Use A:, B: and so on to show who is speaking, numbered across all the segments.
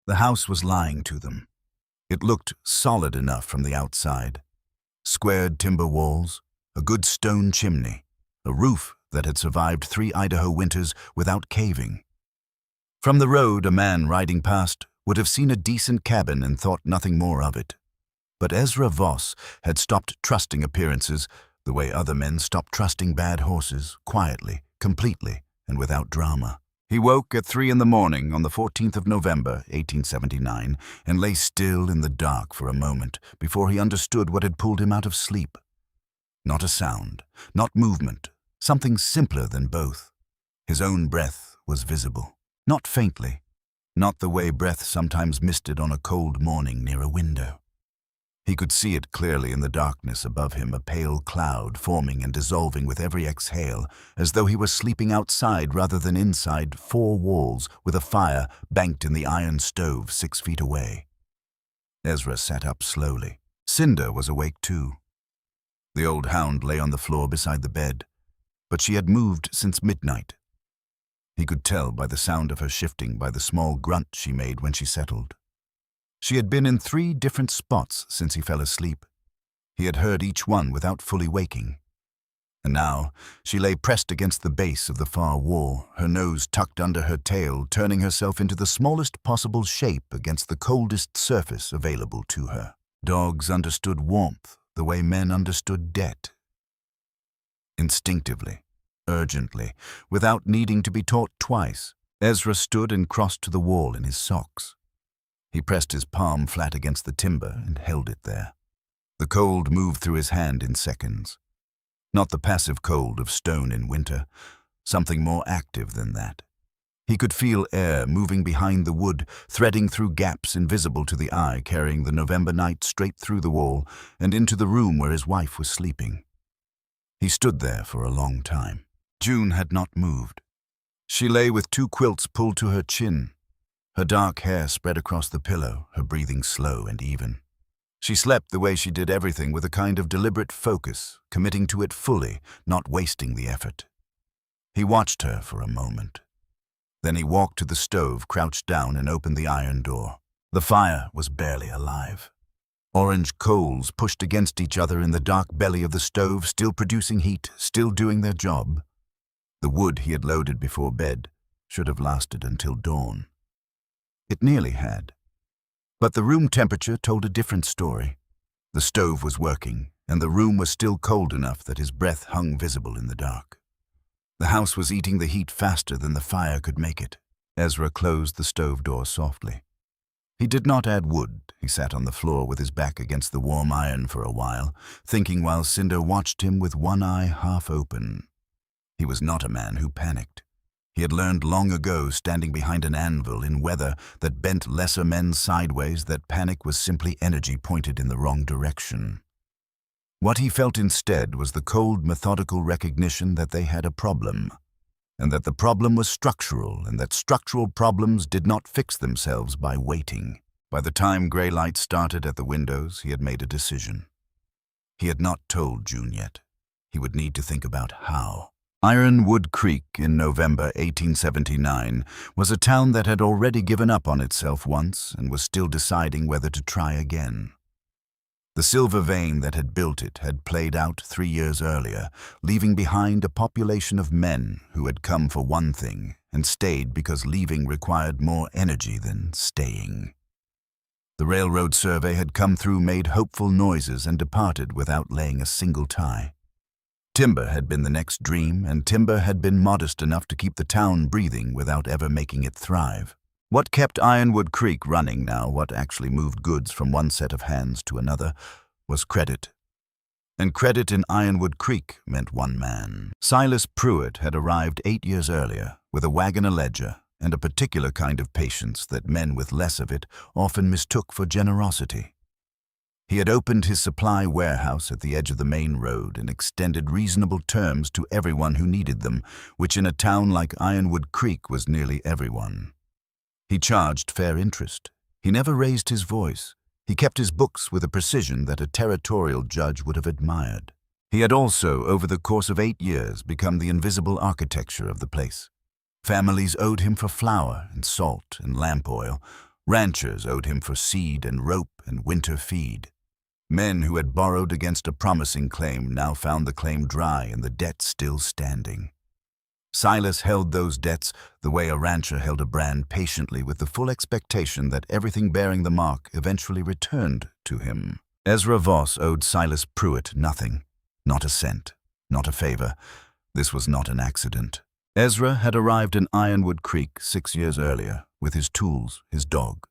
A: The house was lying to them. It looked solid enough from the outside. Squared timber walls, a good stone chimney, a roof that had survived 3 Idaho winters without caving. From the road, a man riding past would have seen a decent cabin and thought nothing more of it. But Ezra Voss had stopped trusting appearances the way other men stopped trusting bad horses, quietly, completely, and without drama. He woke at 3 in the morning on the 14th of November, 1879, and lay still in the dark for a moment before he understood what had pulled him out of sleep. Not a sound, not movement, something simpler than both. His own breath was visible, not faintly, not the way breath sometimes misted on a cold morning near a window. He could see it clearly in the darkness above him, a pale cloud forming and dissolving with every exhale, as though he were sleeping outside rather than inside 4 walls with a fire banked in the iron stove 6 feet away. Ezra sat up slowly. Cinder was awake too. The old hound lay on the floor beside the bed, but she had moved since midnight. He could tell by the sound of her shifting, by the small grunt she made when she settled. She had been in 3 different spots since he fell asleep. He had heard each one without fully waking. And now she lay pressed against the base of the far wall, her nose tucked under her tail, turning herself into the smallest possible shape against the coldest surface available to her. Dogs understood warmth the way men understood debt. Instinctively, urgently, without needing to be taught twice, Ezra stood and crossed to the wall in his socks. He pressed his palm flat against the timber and held it there. The cold moved through his hand in seconds. Not the passive cold of stone in winter, something more active than that. He could feel air moving behind the wood, threading through gaps invisible to the eye, carrying the November night straight through the wall and into the room where his wife was sleeping. He stood there for a long time. June had not moved. She lay with 2 quilts pulled to her chin. Her dark hair spread across the pillow, her breathing slow and even. She slept the way she did everything, with a kind of deliberate focus, committing to it fully, not wasting the effort. He watched her for a moment. Then he walked to the stove, crouched down, and opened the iron door. The fire was barely alive. Orange coals pushed against each other in the dark belly of the stove, still producing heat, still doing their job. The wood he had loaded before bed should have lasted until dawn. It nearly had. But the room temperature told a different story. The stove was working, and the room was still cold enough that his breath hung visible in the dark. The house was eating the heat faster than the fire could make it. Ezra closed the stove door softly. He did not add wood. He sat on the floor with his back against the warm iron for a while, thinking while Cinder watched him with one eye half open. He was not a man who panicked. He had learned long ago, standing behind an anvil in weather that bent lesser men sideways, that panic was simply energy pointed in the wrong direction. What he felt instead was the cold, methodical recognition that they had a problem, and that the problem was structural, and that structural problems did not fix themselves by waiting. By the time gray light started at the windows, he had made a decision. He had not told June yet. He would need to think about how. Ironwood Creek in November 1879 was a town that had already given up on itself once and was still deciding whether to try again. The silver vein that had built it had played out 3 years earlier, leaving behind a population of men who had come for one thing and stayed because leaving required more energy than staying. The railroad survey had come through, made hopeful noises, and departed without laying a single tie. Timber had been the next dream, and timber had been modest enough to keep the town breathing without ever making it thrive. What kept Ironwood Creek running now, what actually moved goods from one set of hands to another, was credit. And credit in Ironwood Creek meant one man. Silas Pruitt had arrived 8 years earlier, with a wagon, a ledger, and a particular kind of patience that men with less of it often mistook for generosity. He had opened his supply warehouse at the edge of the main road and extended reasonable terms to everyone who needed them, which in a town like Ironwood Creek was nearly everyone. He charged fair interest. He never raised his voice. He kept his books with a precision that a territorial judge would have admired. He had also, over the course of 8 years, become the invisible architecture of the place. Families owed him for flour and salt and lamp oil, Ranchers owed him for seed and rope and winter feed. Men who had borrowed against a promising claim now found the claim dry and the debt still standing. Silas held those debts the way a rancher held a brand, patiently, with the full expectation that everything bearing the mark eventually returned to him. Ezra Voss owed Silas Pruitt nothing, not a cent, not a favor. This was not an accident. Ezra had arrived in Ironwood Creek 6 years earlier, with his tools, his dog,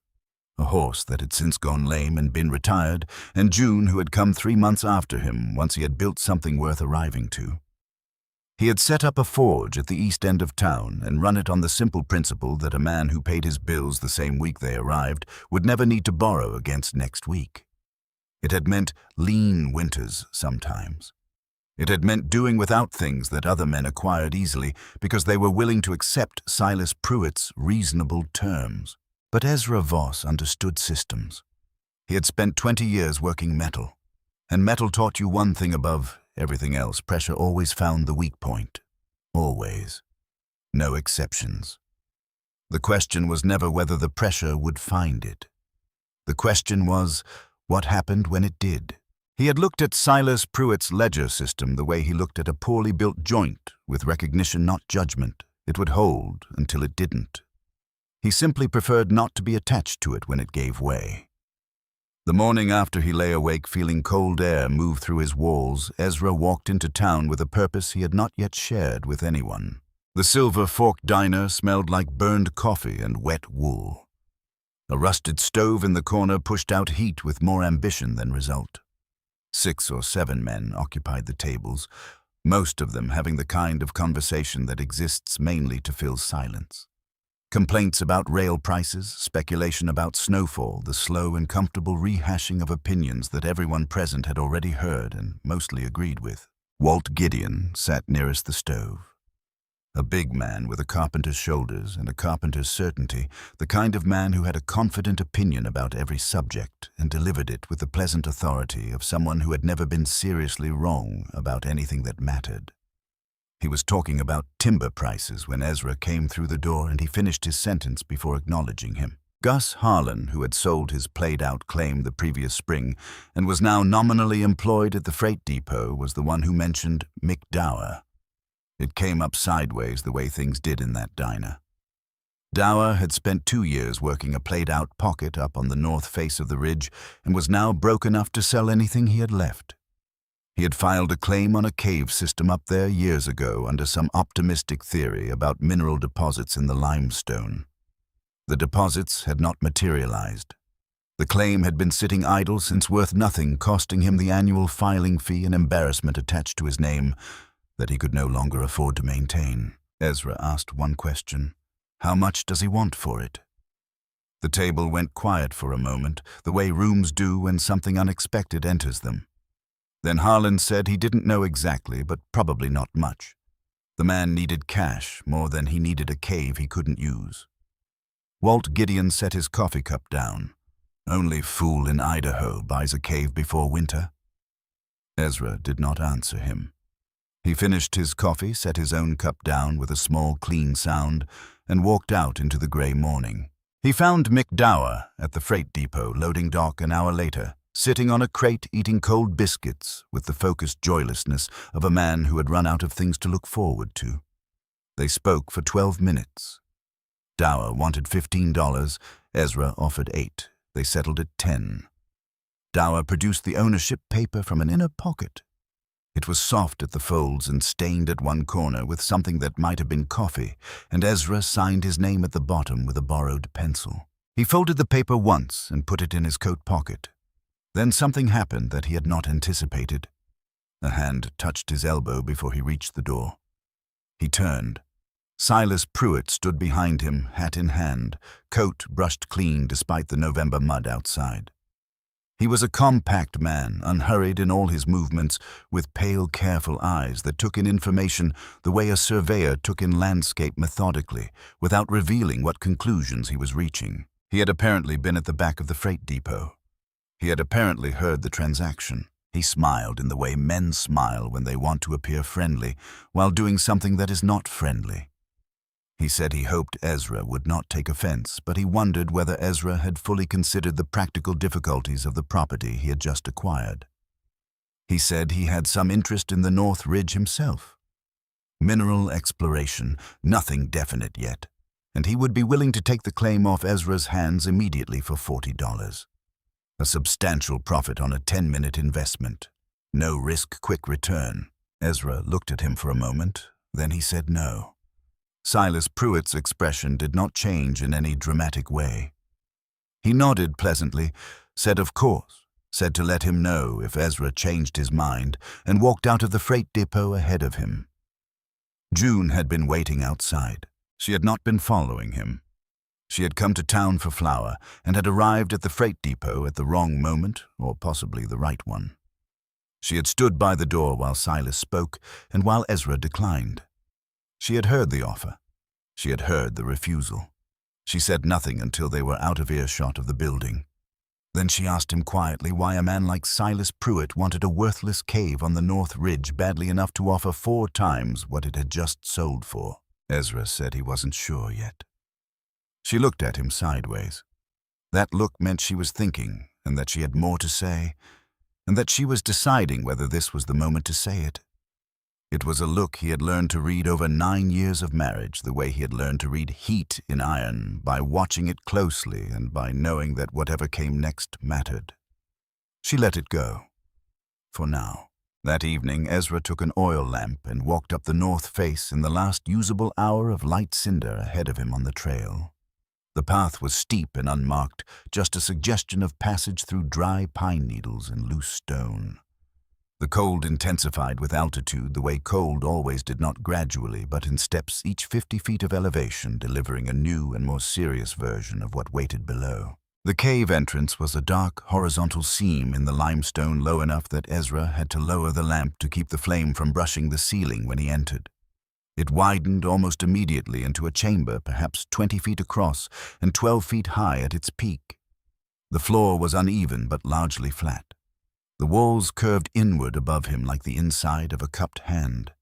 A: a horse that had since gone lame and been retired, and June, who had come 3 months after him once he had built something worth arriving to. He had set up a forge at the east end of town and run it on the simple principle that a man who paid his bills the same week they arrived would never need to borrow against next week. It had meant lean winters sometimes. It had meant doing without things that other men acquired easily because they were willing to accept Silas Pruitt's reasonable terms. But Ezra Voss understood systems. He had spent 20 years working metal, and metal taught you one thing above everything else: pressure always found the weak point. Always. No exceptions. The question was never whether the pressure would find it. The question was, what happened when it did? He had looked at Silas Pruitt's ledger system the way he looked at a poorly built joint, with recognition, not judgment. It would hold until it didn't. He simply preferred not to be attached to it when it gave way. The morning after he lay awake feeling cold air move through his walls, Ezra walked into town with a purpose he had not yet shared with anyone. The Silver Fork Diner smelled like burned coffee and wet wool. A rusted stove in the corner pushed out heat with more ambition than result. 6 or 7 men occupied the tables, most of them having the kind of conversation that exists mainly to fill silence. Complaints about rail prices, speculation about snowfall, the slow and comfortable rehashing of opinions that everyone present had already heard and mostly agreed with. Walt Gideon sat nearest the stove. A big man with a carpenter's shoulders and a carpenter's certainty, the kind of man who had a confident opinion about every subject and delivered it with the pleasant authority of someone who had never been seriously wrong about anything that mattered. He was talking about timber prices when Ezra came through the door, and he finished his sentence before acknowledging him. Gus Harlan, who had sold his played-out claim the previous spring and was now nominally employed at the freight depot, was the one who mentioned Mick Dower. It came up sideways the way things did in that diner. Dower had spent 2 years working a played-out pocket up on the north face of the ridge and was now broke enough to sell anything he had left. He had filed a claim on a cave system up there years ago under some optimistic theory about mineral deposits in the limestone. The deposits had not materialized. The claim had been sitting idle since, worth nothing, costing him the annual filing fee and embarrassment attached to his name that he could no longer afford to maintain. Ezra asked one question: how much does he want for it? The table went quiet for a moment, the way rooms do when something unexpected enters them. Then Harlan said he didn't know exactly, but probably not much. The man needed cash more than he needed a cave he couldn't use. Walt Gideon set his coffee cup down. Only fool in Idaho buys a cave before winter. Ezra did not answer him. He finished his coffee, set his own cup down with a small, clean sound, and walked out into the gray morning. He found Mick Dower at the freight depot, loading dock an hour later, sitting on a crate eating cold biscuits with the focused joylessness of a man who had run out of things to look forward to. They spoke for 12 minutes. Dower wanted $15, Ezra offered $8. They settled at $10. Dower produced the ownership paper from an inner pocket. It was soft at the folds and stained at one corner with something that might have been coffee, and Ezra signed his name at the bottom with a borrowed pencil. He folded the paper once and put it in his coat pocket. Then something happened that he had not anticipated. A hand touched his elbow before he reached the door. He turned. Silas Pruitt stood behind him, hat in hand, coat brushed clean despite the November mud outside. He was a compact man, unhurried in all his movements, with pale, careful eyes that took in information the way a surveyor took in landscape methodically, without revealing what conclusions he was reaching. He had apparently been at the back of the freight depot. He had apparently heard the transaction. He smiled in the way men smile when they want to appear friendly, while doing something that is not friendly. He said he hoped Ezra would not take offense, but he wondered whether Ezra had fully considered the practical difficulties of the property he had just acquired. He said he had some interest in the North Ridge himself. Mineral exploration, nothing definite yet, and he would be willing to take the claim off Ezra's hands immediately for $40. A substantial profit on a 10-minute investment. No risk, quick return. Ezra looked at him for a moment, then he said no. Silas Pruitt's expression did not change in any dramatic way. He nodded pleasantly, said of course, said to let him know if Ezra changed his mind, and walked out of the freight depot ahead of him. June had been waiting outside. She had not been following him. She had come to town for flour and had arrived at the freight depot at the wrong moment, or possibly the right one. She had stood by the door while Silas spoke and while Ezra declined. She had heard the offer. She had heard the refusal. She said nothing until they were out of earshot of the building. Then she asked him quietly why a man like Silas Pruitt wanted a worthless cave on the North Ridge badly enough to offer 4 times what it had just sold for. Ezra said he wasn't sure yet. She looked at him sideways. That look meant she was thinking, and that she had more to say, and that she was deciding whether this was the moment to say it. It was a look he had learned to read over 9 years of marriage, the way he had learned to read heat in iron, by watching it closely and by knowing that whatever came next mattered. She let it go. For now. That evening, Ezra took an oil lamp and walked up the north face in the last usable hour of light cinder ahead of him on the trail. The path was steep and unmarked, just a suggestion of passage through dry pine needles and loose stone. The cold intensified with altitude the way cold always did, not gradually, but in steps each 50 feet of elevation, delivering a new and more serious version of what waited below. The cave entrance was a dark, horizontal seam in the limestone low enough that Ezra had to lower the lamp to keep the flame from brushing the ceiling when he entered. It widened almost immediately into a chamber perhaps 20 feet across and 12 feet high at its peak. The floor was uneven but largely flat. The walls curved inward above him like the inside of a cupped hand.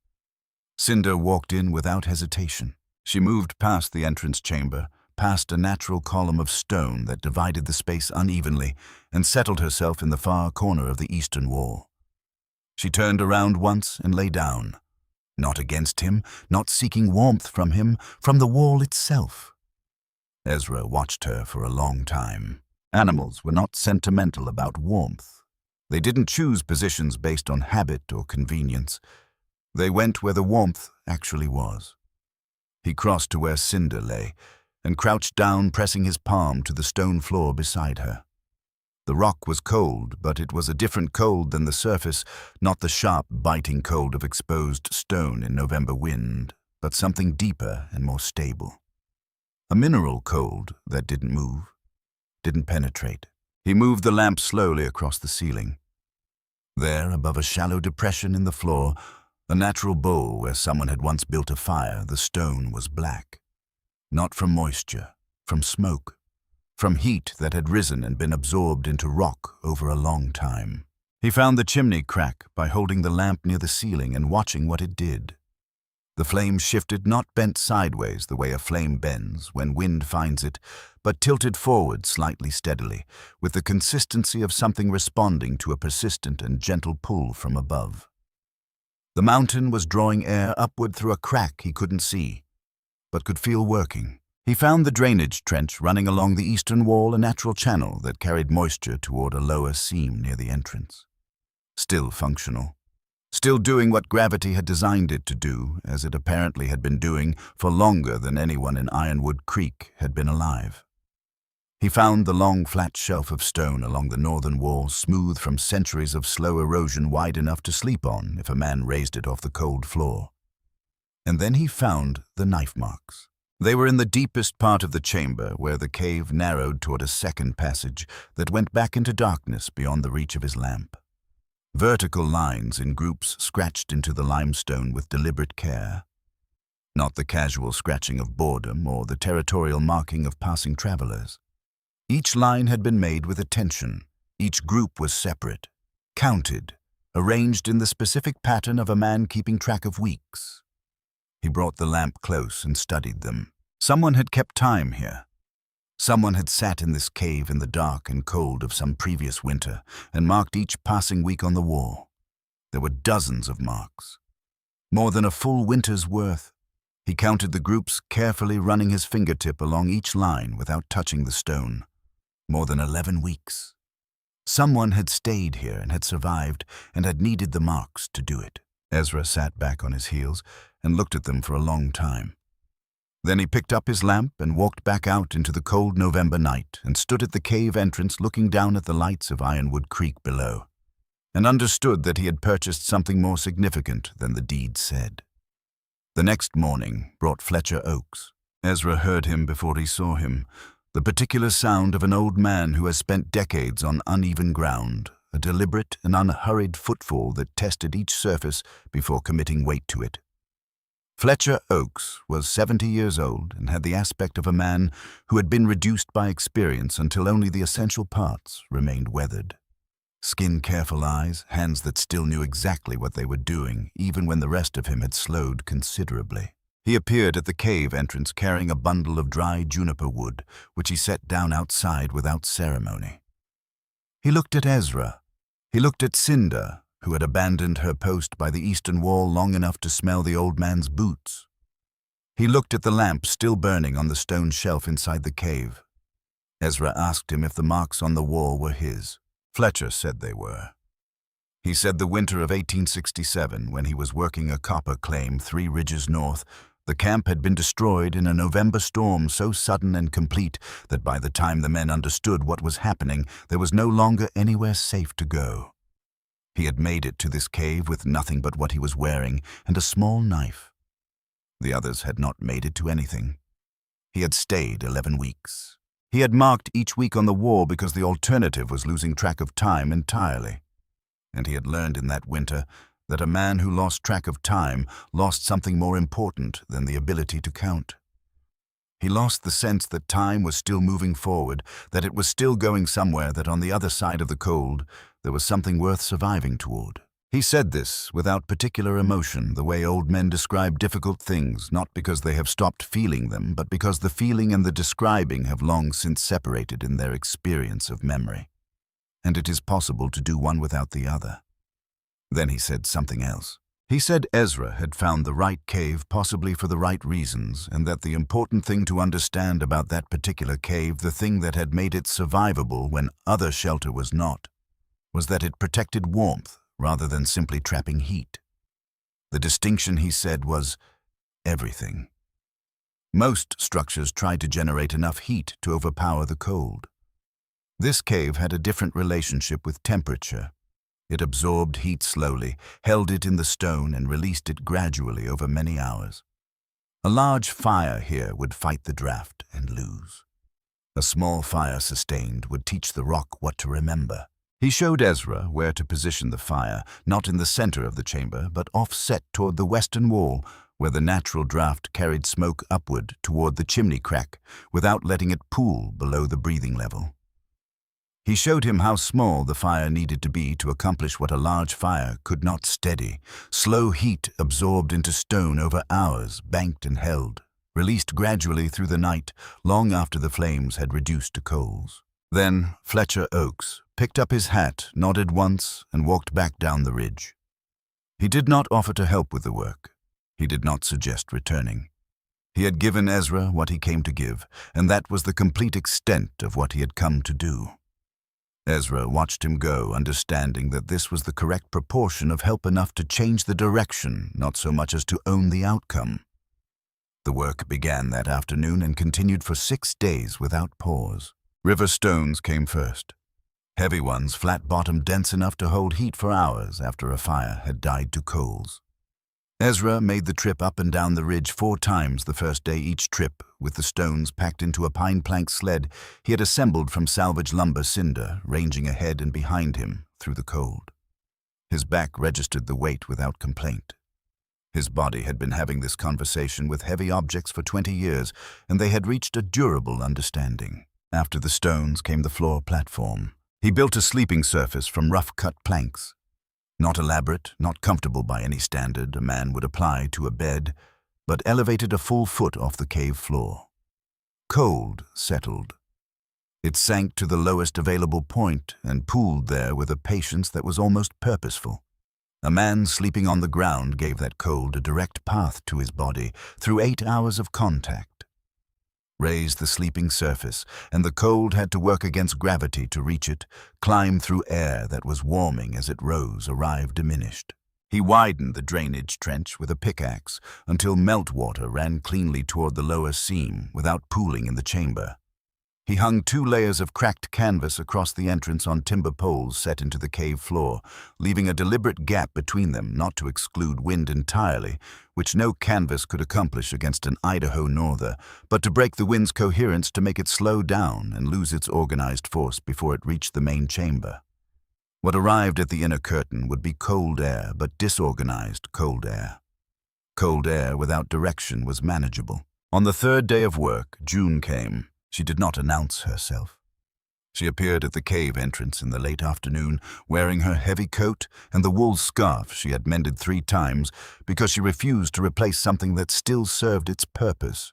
A: Cinder walked in without hesitation. She moved past the entrance chamber, past a natural column of stone that divided the space unevenly, and settled herself in the far corner of the eastern wall. She turned around once and lay down. Not against him, not seeking warmth from him, from the wall itself. Ezra watched her for a long time. Animals were not sentimental about warmth. They didn't choose positions based on habit or convenience. They went where the warmth actually was. He crossed to where Cinder lay, and crouched down, pressing his palm to the stone floor beside her. The rock was cold, but it was a different cold than the surface, not the sharp, biting cold of exposed stone in November wind, but something deeper and more stable. A mineral cold that didn't move, didn't penetrate. He moved the lamp slowly across the ceiling. There, above a shallow depression in the floor, a natural bowl where someone had once built a fire, the stone was black. Not from moisture, from smoke, from heat that had risen and been absorbed into rock over a long time. He found the chimney crack by holding the lamp near the ceiling and watching what it did. The flame shifted, not bent sideways the way a flame bends when wind finds it, but tilted forward slightly steadily, with the consistency of something responding to a persistent and gentle pull from above. The mountain was drawing air upward through a crack he couldn't see, but could feel working. He found the drainage trench running along the eastern wall, a natural channel that carried moisture toward a lower seam near the entrance. Still functional. Still doing what gravity had designed it to do, as it apparently had been doing for longer than anyone in Ironwood Creek had been alive. He found the long, flat shelf of stone along the northern wall, smooth from centuries of slow erosion, wide enough to sleep on if a man raised it off the cold floor. And then he found the knife marks. They were in the deepest part of the chamber, where the cave narrowed toward a second passage that went back into darkness beyond the reach of his lamp. Vertical lines in groups scratched into the limestone with deliberate care. Not the casual scratching of boredom or the territorial marking of passing travelers. Each line had been made with attention. Each group was separate, counted, arranged in the specific pattern of a man keeping track of weeks. He brought the lamp close and studied them. Someone had kept time here. Someone had sat in this cave in the dark and cold of some previous winter and marked each passing week on the wall. There were dozens of marks. More than a full winter's worth. He counted the groups, carefully running his fingertip along each line without touching the stone. More than 11 weeks. Someone had stayed here and had survived and had needed the marks to do it. Ezra sat back on his heels and looked at them for a long time. Then he picked up his lamp and walked back out into the cold November night and stood at the cave entrance looking down at the lights of Ironwood Creek below, and understood that he had purchased something more significant than the deed said. The next morning brought Fletcher Oakes. Ezra heard him before he saw him, the particular sound of an old man who has spent decades on uneven ground, a deliberate and unhurried footfall that tested each surface before committing weight to it. Fletcher Oakes was 70 years old and had the aspect of a man who had been reduced by experience until only the essential parts remained weathered. Skin-careful eyes, hands that still knew exactly what they were doing, even when the rest of him had slowed considerably. He appeared at the cave entrance carrying a bundle of dry juniper wood, which he set down outside without ceremony. He looked at Ezra. He looked at Cinder, who had abandoned her post by the eastern wall long enough to smell the old man's boots. He looked at the lamp still burning on the stone shelf inside the cave. Ezra asked him if the marks on the wall were his. Fletcher said they were. He said the winter of 1867, when he was working a copper claim 3 ridges north, the camp had been destroyed in a November storm so sudden and complete that by the time the men understood what was happening, there was no longer anywhere safe to go. He had made it to this cave with nothing but what he was wearing and a small knife. The others had not made it to anything. He had stayed 11 weeks. He had marked each week on the wall because the alternative was losing track of time entirely. And he had learned in that winter that a man who lost track of time lost something more important than the ability to count. He lost the sense that time was still moving forward, that it was still going somewhere, that on the other side of the cold there was something worth surviving toward. He said this without particular emotion, the way old men describe difficult things, not because they have stopped feeling them, but because the feeling and the describing have long since separated in their experience of memory. And it is possible to do one without the other. Then he said something else. He said Ezra had found the right cave possibly for the right reasons, and that the important thing to understand about that particular cave, the thing that had made it survivable when other shelter was not, was that it protected warmth rather than simply trapping heat. The distinction, he said, was everything. Most structures try to generate enough heat to overpower the cold. This cave had a different relationship with temperature. It absorbed heat slowly, held it in the stone, and released it gradually over many hours. A large fire here would fight the draft and lose. A small fire sustained would teach the rock what to remember. He showed Ezra where to position the fire, not in the center of the chamber, but offset toward the western wall, where the natural draft carried smoke upward toward the chimney crack, without letting it pool below the breathing level. He showed him how small the fire needed to be to accomplish what a large fire could not steady. Slow heat absorbed into stone over hours, banked and held, released gradually through the night, long after the flames had reduced to coals. Then Fletcher Oakes picked up his hat, nodded once, and walked back down the ridge. He did not offer to help with the work. He did not suggest returning. He had given Ezra what he came to give, and that was the complete extent of what he had come to do. Ezra watched him go, understanding that this was the correct proportion of help enough to change the direction, not so much as to own the outcome. The work began that afternoon and continued for 6 days without pause. River stones came first. Heavy ones, flat-bottomed, dense enough to hold heat for hours after a fire had died to coals. Ezra made the trip up and down the ridge 4 times the first day each trip, with the stones packed into a pine plank sled he had assembled from salvage lumber cinder, ranging ahead and behind him through the cold. His back registered the weight without complaint. His body had been having this conversation with heavy objects for 20 years, and they had reached a durable understanding. After the stones came the floor platform. He built a sleeping surface from rough-cut planks. Not elaborate, not comfortable by any standard a man would apply to a bed, but elevated a full foot off the cave floor. Cold settled. It sank to the lowest available point and pooled there with a patience that was almost purposeful. A man sleeping on the ground gave that cold a direct path to his body through 8 hours of contact. Raised the sleeping surface, and the cold had to work against gravity to reach it, climb through air that was warming as it rose, arrive diminished. He widened the drainage trench with a pickaxe until meltwater ran cleanly toward the lower seam without pooling in the chamber. He hung 2 layers of cracked canvas across the entrance on timber poles set into the cave floor, leaving a deliberate gap between them not to exclude wind entirely, which no canvas could accomplish against an Idaho norther, but to break the wind's coherence to make it slow down and lose its organized force before it reached the main chamber. What arrived at the inner curtain would be cold air, but disorganized cold air. Cold air without direction was manageable. On the 3rd day of work, June came. She did not announce herself. She appeared at the cave entrance in the late afternoon, wearing her heavy coat and the wool scarf she had mended 3 times because she refused to replace something that still served its purpose.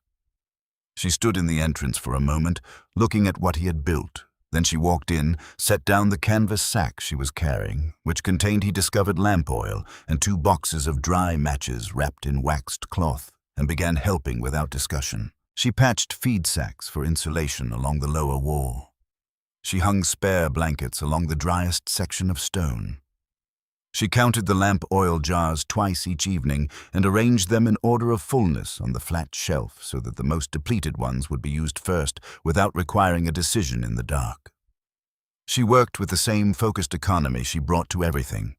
A: She stood in the entrance for a moment, looking at what he had built. Then she walked in, set down the canvas sack she was carrying, which contained, he discovered, lamp oil and 2 boxes of dry matches wrapped in waxed cloth, and began helping without discussion. She patched feed sacks for insulation along the lower wall. She hung spare blankets along the driest section of stone. She counted the lamp oil jars twice each evening and arranged them in order of fullness on the flat shelf so that the most depleted ones would be used first without requiring a decision in the dark. She worked with the same focused economy she brought to everything,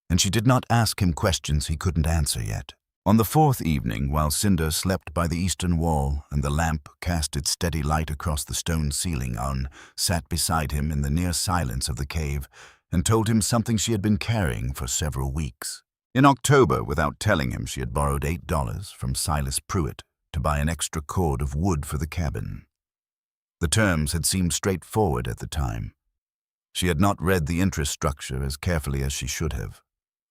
A: and she did not ask him questions he couldn't answer yet. On the 4th evening, while Cinder slept by the eastern wall and the lamp cast its steady light across the stone ceiling, Un sat beside him in the near silence of the cave and told him something she had been carrying for several weeks. In October, without telling him, she had borrowed $8 from Silas Pruitt to buy an extra cord of wood for the cabin. The terms had seemed straightforward at the time. She had not read the interest structure as carefully as she should have.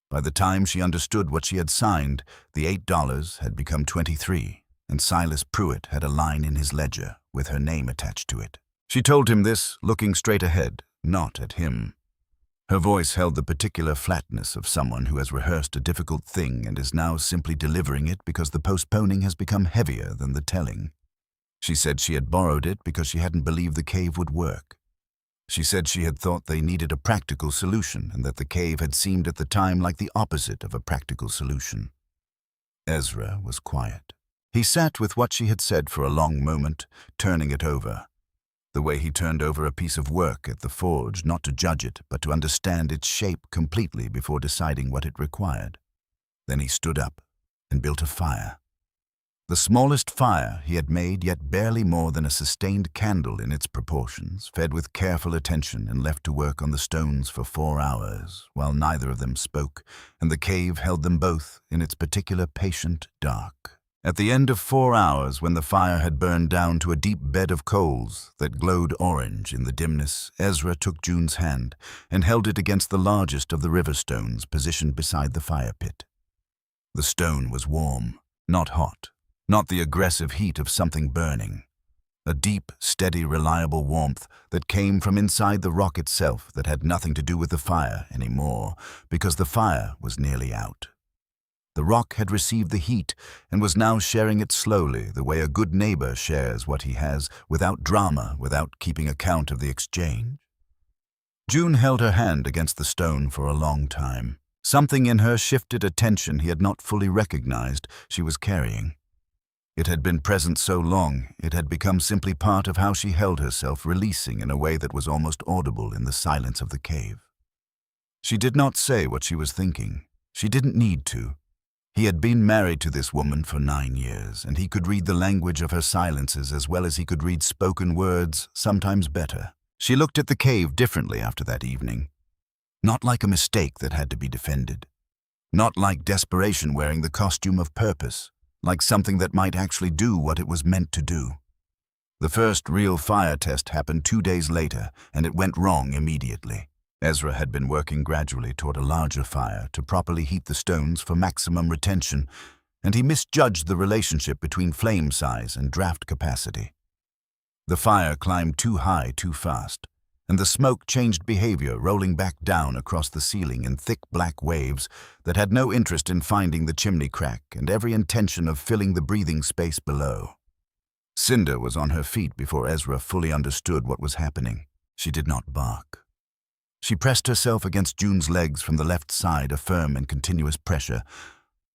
A: By the time she understood what she had signed, the $8 had become $23, and Silas Pruitt had a line in his ledger with her name attached to it. She told him this, looking straight ahead, not at him. Her voice held the particular flatness of someone who has rehearsed a difficult thing and is now simply delivering it because the postponing has become heavier than the telling. She said she had borrowed it because she hadn't believed the cave would work. She said she had thought they needed a practical solution and that the cave had seemed at the time like the opposite of a practical solution. Ezra was quiet. He sat with what she had said for a long moment, turning it over. The way he turned over a piece of work at the forge, not to judge it, but to understand its shape completely before deciding what it required. Then he stood up and built a fire. The smallest fire he had made, yet barely more than a sustained candle in its proportions, fed with careful attention and left to work on the stones for 4 hours, while neither of them spoke, and the cave held them both in its particular patient dark. At the end of 4 hours, when the fire had burned down to a deep bed of coals that glowed orange in the dimness, Ezra took June's hand and held it against the largest of the river stones positioned beside the fire pit. The stone was warm, not hot. Not the aggressive heat of something burning. A deep, steady, reliable warmth that came from inside the rock itself that had nothing to do with the fire anymore, because the fire was nearly out. The rock had received the heat and was now sharing it slowly, the way a good neighbor shares what he has, without drama, without keeping account of the exchange. June held her hand against the stone for a long time. Something in her shifted a tension he had not fully recognized she was carrying. It had been present so long, it had become simply part of how she held herself, releasing in a way that was almost audible in the silence of the cave. She did not say what she was thinking. She didn't need to. He had been married to this woman for 9 years, and he could read the language of her silences as well as he could read spoken words, sometimes better. She looked at the cave differently after that evening. Not like a mistake that had to be defended. Not like desperation wearing the costume of purpose. Like something that might actually do what it was meant to do. The first real fire test happened 2 days later, and it went wrong immediately. Ezra had been working gradually toward a larger fire to properly heat the stones for maximum retention, and he misjudged the relationship between flame size and draft capacity. The fire climbed too high too fast, and the smoke changed behavior, rolling back down across the ceiling in thick black waves that had no interest in finding the chimney crack and every intention of filling the breathing space below. Cinder was on her feet before Ezra fully understood what was happening. She did not bark. She pressed herself against June's legs from the left side, a firm and continuous pressure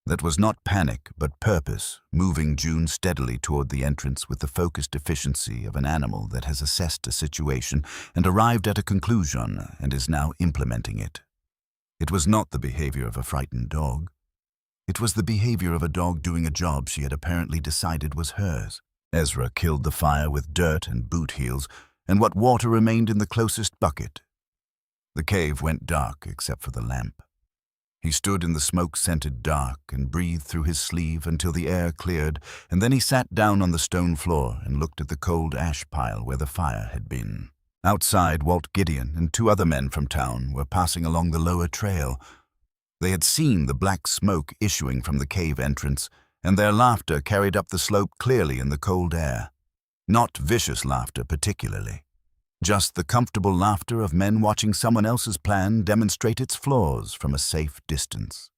A: that was not panic but purpose, moving June steadily toward the entrance with the focused efficiency of an animal that has assessed a situation and arrived at a conclusion and is now implementing it. It was not the behavior of a frightened dog. It was the behavior of a dog doing a job she had apparently decided was hers. Ezra killed the fire with dirt and boot heels and what water remained in the closest bucket. The cave went dark except for the lamp. He stood in the smoke-scented dark and breathed through his sleeve until the air cleared, and then he sat down on the stone floor and looked at the cold ash pile where the fire had been. Outside, Walt Gideon and 2 other men from town were passing along the lower trail. They had seen the black smoke issuing from the cave entrance, and their laughter carried up the slope clearly in the cold air. Not vicious laughter particularly. Just the comfortable laughter of men watching someone else's plan demonstrate its flaws from a safe distance.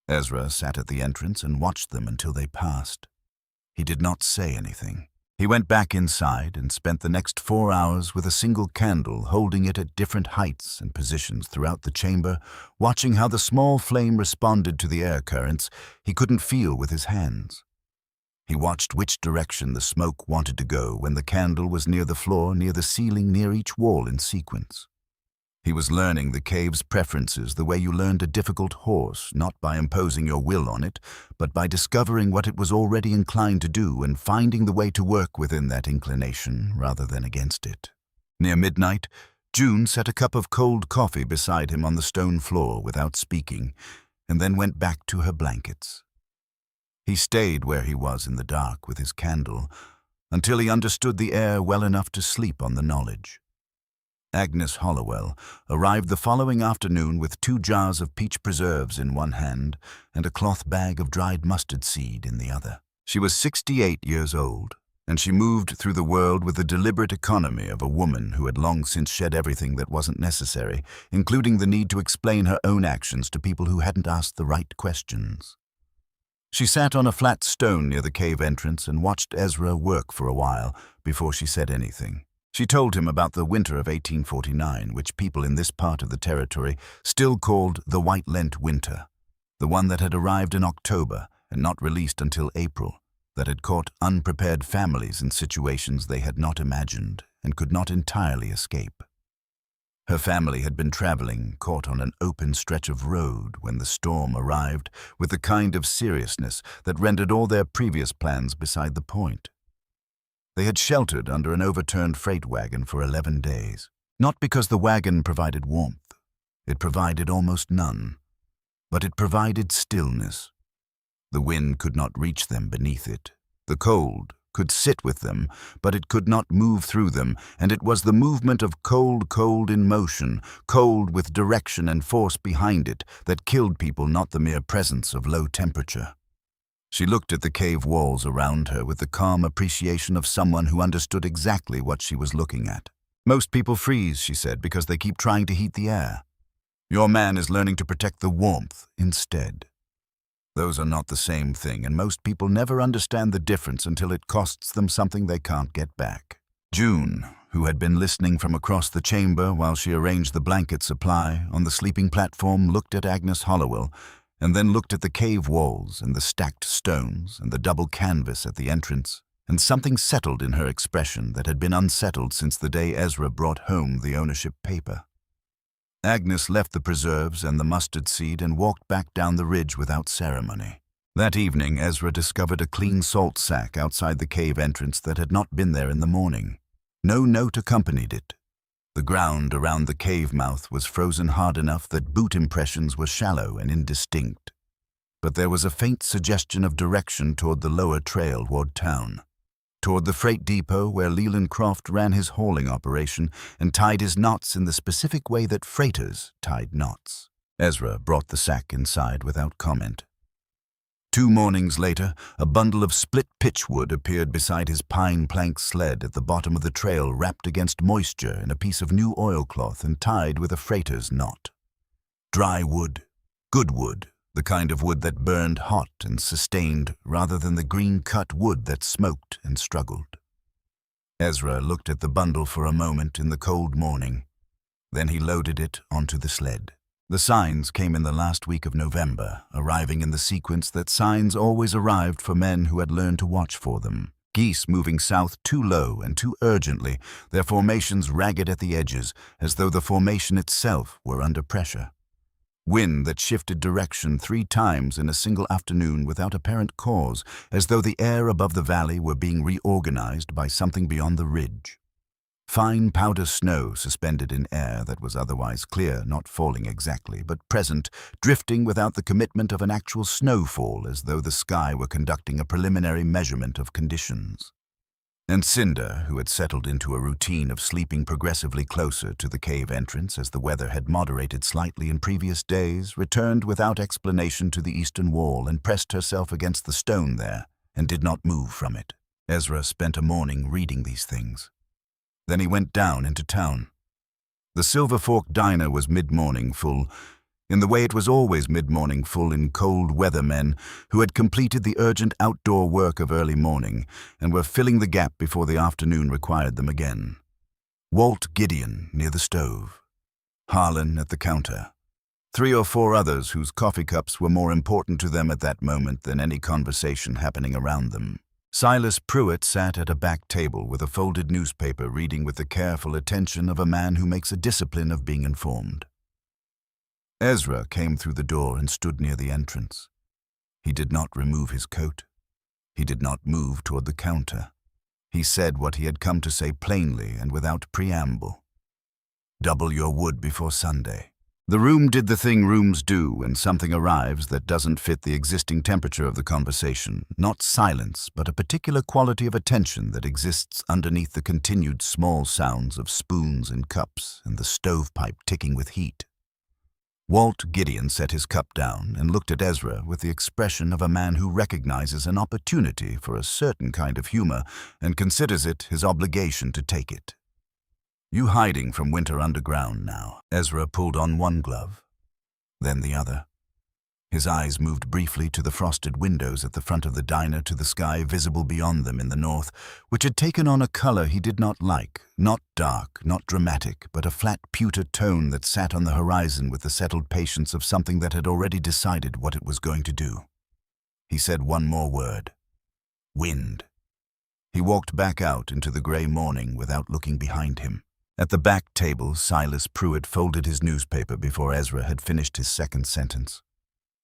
A: Ezra sat at the entrance and watched them until they passed. He did not say anything. He went back inside and spent the next 4 hours with a single candle, holding it at different heights and positions throughout the chamber, watching how the small flame responded to the air currents he couldn't feel with his hands. He watched which direction the smoke wanted to go when the candle was near the floor, near the ceiling, near each wall in sequence. He was learning the cave's preferences the way you learned a difficult horse, not by imposing your will on it, but by discovering what it was already inclined to do and finding the way to work within that inclination rather than against it. Near midnight, June set a cup of cold coffee beside him on the stone floor without speaking, and then went back to her blankets. He stayed where he was in the dark with his candle until he understood the air well enough to sleep on the knowledge. Agnes Hollowell arrived the following afternoon with 2 jars of peach preserves in one hand and a cloth bag of dried mustard seed in the other. She was 68 years old, and she moved through the world with the deliberate economy of a woman who had long since shed everything that wasn't necessary, including the need to explain her own actions to people who hadn't asked the right questions. She sat on a flat stone near the cave entrance and watched Ezra work for a while before she said anything. She told him about the winter of 1849, which people in this part of the territory still called the White Lent Winter, the one that had arrived in October and not released until April, that had caught unprepared families in situations they had not imagined and could not entirely escape. Her family had been traveling, caught on an open stretch of road when the storm arrived, with the kind of seriousness that rendered all their previous plans beside the point. They had sheltered under an overturned freight wagon for 11 days, not because the wagon provided warmth. It provided almost none, but it provided stillness. The wind could not reach them beneath it. The cold could sit with them, but it could not move through them, and it was the movement of cold in motion, cold with direction and force behind it, that killed people, not the mere presence of low temperature. She looked at the cave walls around her with the calm appreciation of someone who understood exactly what she was looking at. Most people freeze, she said, because they keep trying to heat the air. Your man is learning to protect the warmth instead. Those are not the same thing, and most people never understand the difference until it costs them something they can't get back. June, who had been listening from across the chamber while she arranged the blanket supply on the sleeping platform, looked at Agnes Hollowell, and then looked at the cave walls and the stacked stones and the double canvas at the entrance, and something settled in her expression that had been unsettled since the day Ezra brought home the ownership paper. Agnes left the preserves and the mustard seed and walked back down the ridge without ceremony. That evening, Ezra discovered a clean salt sack outside the cave entrance that had not been there in the morning. No note accompanied it. The ground around the cave mouth was frozen hard enough that boot impressions were shallow and indistinct. But there was a faint suggestion of direction toward the lower trail toward town, toward the freight depot where Leland Croft ran his hauling operation and tied his knots in the specific way that freighters tied knots. Ezra brought the sack inside without comment. 2 mornings later, a bundle of split pitchwood appeared beside his pine plank sled at the bottom of the trail, wrapped against moisture in a piece of new oilcloth and tied with a freighter's knot. Dry wood, good wood, the kind of wood that burned hot and sustained rather than the green-cut wood that smoked and struggled. Ezra looked at the bundle for a moment in the cold morning. Then he loaded it onto the sled. The signs came in the last week of November, arriving in the sequence that signs always arrived for men who had learned to watch for them. Geese moving south too low and too urgently, their formations ragged at the edges, as though the formation itself were under pressure. Wind that shifted direction 3 times in a single afternoon without apparent cause, as though the air above the valley were being reorganized by something beyond the ridge. Fine powder snow suspended in air that was otherwise clear, not falling exactly, but present, drifting without the commitment of an actual snowfall, as though the sky were conducting a preliminary measurement of conditions. And Cinder, who had settled into a routine of sleeping progressively closer to the cave entrance as the weather had moderated slightly in previous days, returned without explanation to the eastern wall and pressed herself against the stone there, and did not move from it. Ezra spent a morning reading these things. Then he went down into town. The Silver Fork Diner was mid-morning full, in the way it was always mid-morning full in cold weather men who had completed the urgent outdoor work of early morning and were filling the gap before the afternoon required them again. Walt Gideon near the stove. Harlan at the counter. 3 or 4 others whose coffee cups were more important to them at that moment than any conversation happening around them. Silas Pruitt sat at a back table with a folded newspaper, reading with the careful attention of a man who makes a discipline of being informed. Ezra came through the door and stood near the entrance. He did not remove his coat. He did not move toward the counter. He said what he had come to say plainly and without preamble. Double your wood before Sunday. The room did the thing rooms do when something arrives that doesn't fit the existing temperature of the conversation, not silence, but a particular quality of attention that exists underneath the continued small sounds of spoons and cups and the stovepipe ticking with heat. Walt Gideon set his cup down and looked at Ezra with the expression of a man who recognizes an opportunity for a certain kind of humor and considers it his obligation to take it. You hiding from winter underground now. Ezra pulled on one glove, then the other. His eyes moved briefly to the frosted windows at the front of the diner, to the sky visible beyond them in the north, which had taken on a color he did not like, not dark, not dramatic, but a flat pewter tone that sat on the horizon with the settled patience of something that had already decided what it was going to do. He said one more word. Wind. He walked back out into the gray morning without looking behind him. At the back table, Silas Pruitt folded his newspaper before Ezra had finished his second sentence.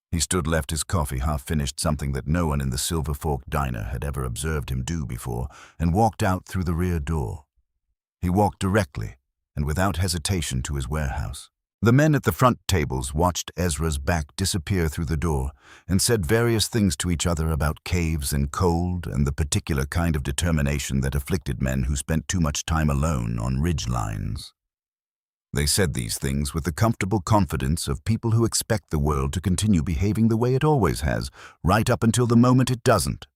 A: He stood, left his coffee half finished, something that no one in the Silver Fork Diner had ever observed him do before, and walked out through the rear door. He walked directly and without hesitation to his warehouse. The men at the front tables watched Ezra's back disappear through the door and said various things to each other about caves and cold and the particular kind of determination that afflicted men who spent too much time alone on ridge lines. They said these things with the comfortable confidence of people who expect the world to continue behaving the way it always has, right up until the moment it doesn't.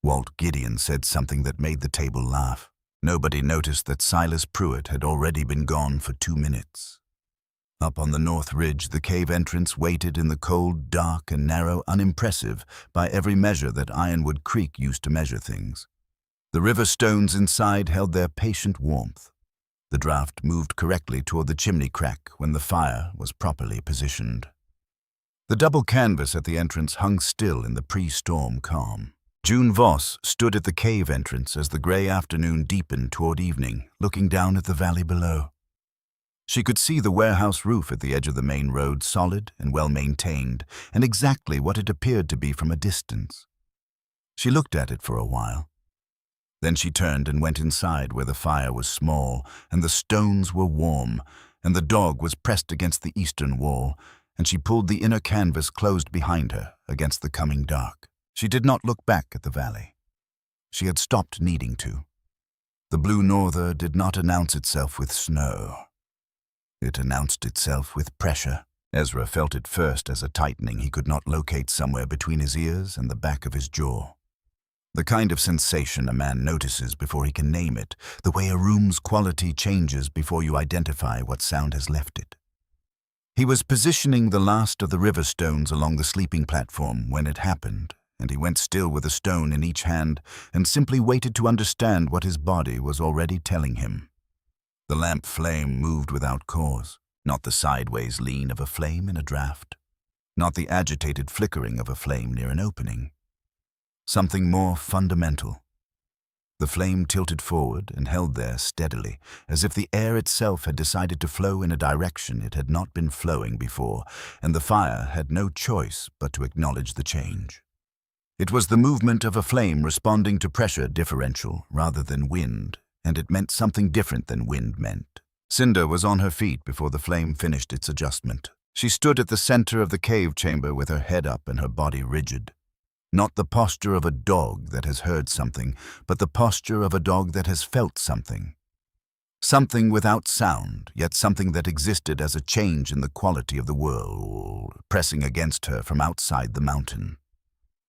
A: Walt Gideon said something that made the table laugh. Nobody noticed that Silas Pruitt had already been gone for 2 minutes. Up on the north ridge, the cave entrance waited in the cold, dark, and narrow, unimpressive by every measure that Ironwood Creek used to measure things. The river stones inside held their patient warmth. The draft moved correctly toward the chimney crack when the fire was properly positioned. The double canvas at the entrance hung still in the pre-storm calm. June Voss stood at the cave entrance as the gray afternoon deepened toward evening, looking down at the valley below. She could see the warehouse roof at the edge of the main road, solid and well-maintained, and exactly what it appeared to be from a distance. She looked at it for a while. Then she turned and went inside, where the fire was small, and the stones were warm, and the dog was pressed against the eastern wall, and she pulled the inner canvas closed behind her against the coming dark. She did not look back at the valley. She had stopped needing to. The blue norther did not announce itself with snow. It announced itself with pressure. Ezra felt it first as a tightening he could not locate somewhere between his ears and the back of his jaw. The kind of sensation a man notices before he can name it, the way a room's quality changes before you identify what sound has left it. He was positioning the last of the river stones along the sleeping platform when it happened, and he went still with a stone in each hand and simply waited to understand what his body was already telling him. The lamp flame moved without cause, not the sideways lean of a flame in a draught, not the agitated flickering of a flame near an opening. Something more fundamental. The flame tilted forward and held there steadily, as if the air itself had decided to flow in a direction it had not been flowing before, and the fire had no choice but to acknowledge the change. It was the movement of a flame responding to pressure differential rather than wind, and it meant something different than wind meant. Cinder was on her feet before the flame finished its adjustment. She stood at the center of the cave chamber with her head up and her body rigid. Not the posture of a dog that has heard something, but the posture of a dog that has felt something. Something without sound, yet something that existed as a change in the quality of the world, pressing against her from outside the mountain.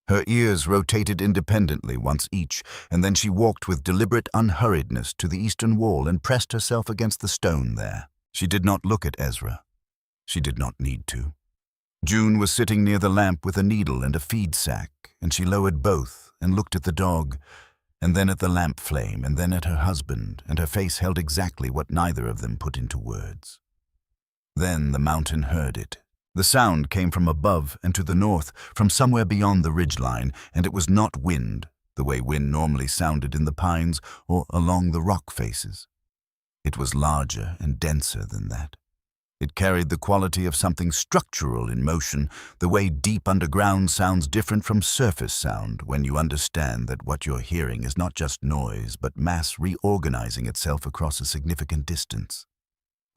A: Her ears rotated independently once each, and then she walked with deliberate unhurriedness to the eastern wall and pressed herself against the stone there. She did not look at Ezra. She did not need to. June was sitting near the lamp with a needle and a feed sack, and she lowered both and looked at the dog, and then at the lamp flame, and then at her husband, and her face held exactly what neither of them put into words. Then the mountain heard it. The sound came from above and to the north, from somewhere beyond the ridgeline, and it was not wind, the way wind normally sounded in the pines or along the rock faces. It was larger and denser than that. It carried the quality of something structural in motion, the way deep underground sounds different from surface sound when you understand that what you're hearing is not just noise, but mass reorganizing itself across a significant distance.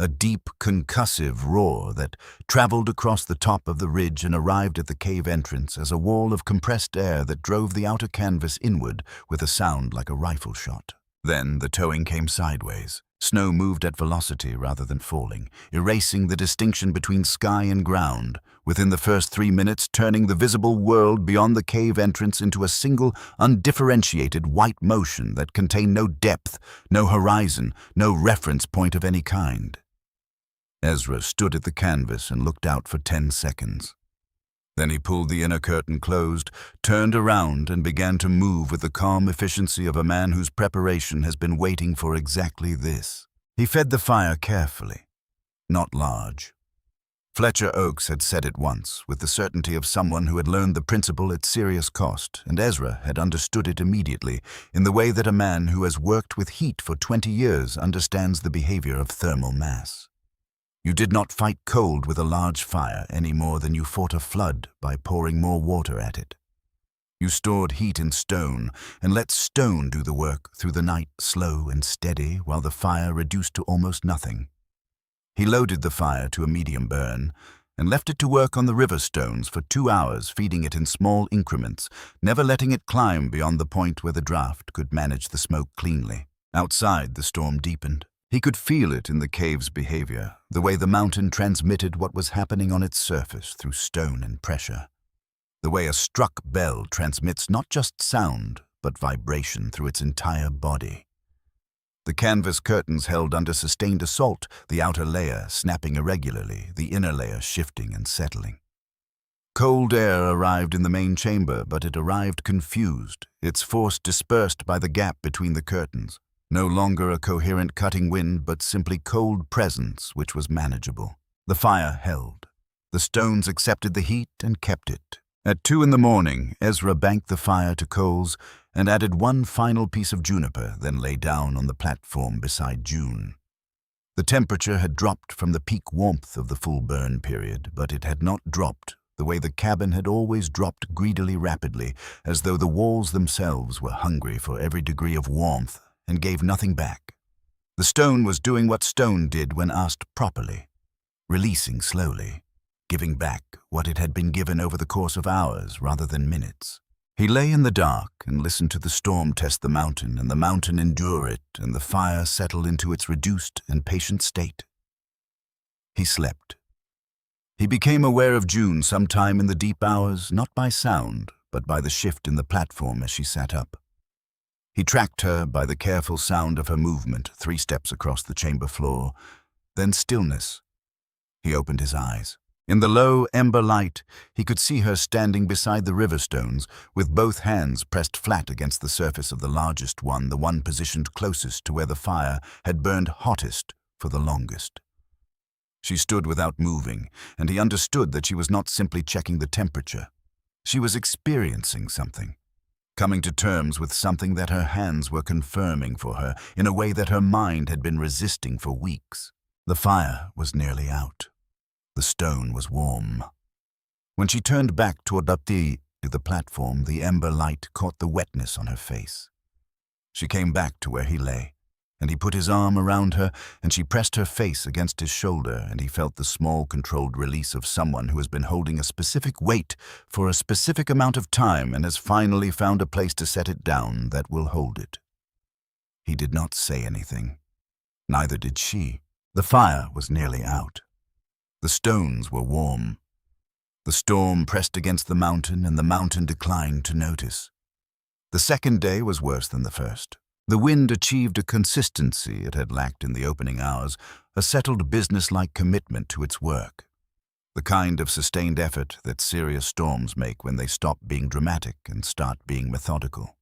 A: A deep, concussive roar that traveled across the top of the ridge and arrived at the cave entrance as a wall of compressed air that drove the outer canvas inward with a sound like a rifle shot. Then the towing came sideways. Snow moved at velocity rather than falling, erasing the distinction between sky and ground, within the first 3 minutes turning the visible world beyond the cave entrance into a single, undifferentiated white motion that contained no depth, no horizon, no reference point of any kind. Ezra stood at the canvas and looked out for 10 seconds. Then he pulled the inner curtain closed, turned around, and began to move with the calm efficiency of a man whose preparation has been waiting for exactly this. He fed the fire carefully, not large. Fletcher Oakes had said it once, with the certainty of someone who had learned the principle at serious cost, and Ezra had understood it immediately, in the way that a man who has worked with heat for 20 years understands the behavior of thermal mass. You did not fight cold with a large fire any more than you fought a flood by pouring more water at it. You stored heat in stone and let stone do the work through the night, slow and steady, while the fire reduced to almost nothing. He loaded the fire to a medium burn and left it to work on the river stones for 2 hours, feeding it in small increments, never letting it climb beyond the point where the draft could manage the smoke cleanly. Outside, the storm deepened. He could feel it in the cave's behavior, the way the mountain transmitted what was happening on its surface through stone and pressure. The way a struck bell transmits not just sound, but vibration through its entire body. The canvas curtains held under sustained assault, the outer layer snapping irregularly, the inner layer shifting and settling. Cold air arrived in the main chamber, but it arrived confused, its force dispersed by the gap between the curtains. No longer a coherent cutting wind, but simply cold presence which was manageable. The fire held. The stones accepted the heat and kept it. At 2 a.m, Ezra banked the fire to coals and added one final piece of juniper, then lay down on the platform beside June. The temperature had dropped from the peak warmth of the full burn period, but it had not dropped the way the cabin had always dropped greedily rapidly, as though the walls themselves were hungry for every degree of warmth and gave nothing back. The stone was doing what stone did when asked properly, releasing slowly, giving back what it had been given over the course of hours rather than minutes. He lay in the dark and listened to the storm test the mountain, and the mountain endure it, and the fire settle into its reduced and patient state. He slept. He became aware of June sometime in the deep hours, not by sound, but by the shift in the platform as she sat up. He tracked her by the careful sound of her movement 3 steps across the chamber floor, then stillness. He opened his eyes. In the low ember light, he could see her standing beside the river stones, with both hands pressed flat against the surface of the largest one, the one positioned closest to where the fire had burned hottest for the longest. She stood without moving, and he understood that she was not simply checking the temperature. She was experiencing something, coming to terms with something that her hands were confirming for her in a way that her mind had been resisting for weeks. The fire was nearly out. The stone was warm. When she turned back toward the platform, the ember light caught the wetness on her face. She came back to where he lay, and he put his arm around her, and she pressed her face against his shoulder, and he felt the small, controlled release of someone who has been holding a specific weight for a specific amount of time and has finally found a place to set it down that will hold it. He did not say anything. Neither did she. The fire was nearly out. The stones were warm. The storm pressed against the mountain, and the mountain declined to notice. The second day was worse than the first. The wind achieved a consistency it had lacked in the opening hours, a settled business-like commitment to its work. The kind of sustained effort that serious storms make when they stop being dramatic and start being methodical.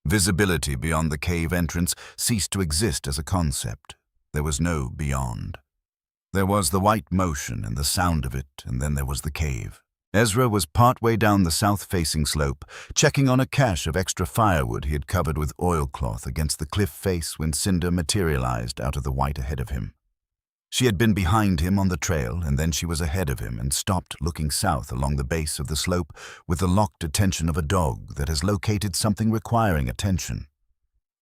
A: Visibility beyond the cave entrance ceased to exist as a concept. There was no beyond. There was the white motion and the sound of it, and then there was the cave. Ezra was partway down the south-facing slope, checking on a cache of extra firewood he had covered with oilcloth against the cliff face when Cinder materialized out of the white ahead of him. She had been behind him on the trail, and then she was ahead of him and stopped looking south along the base of the slope with the locked attention of a dog that has located something requiring attention.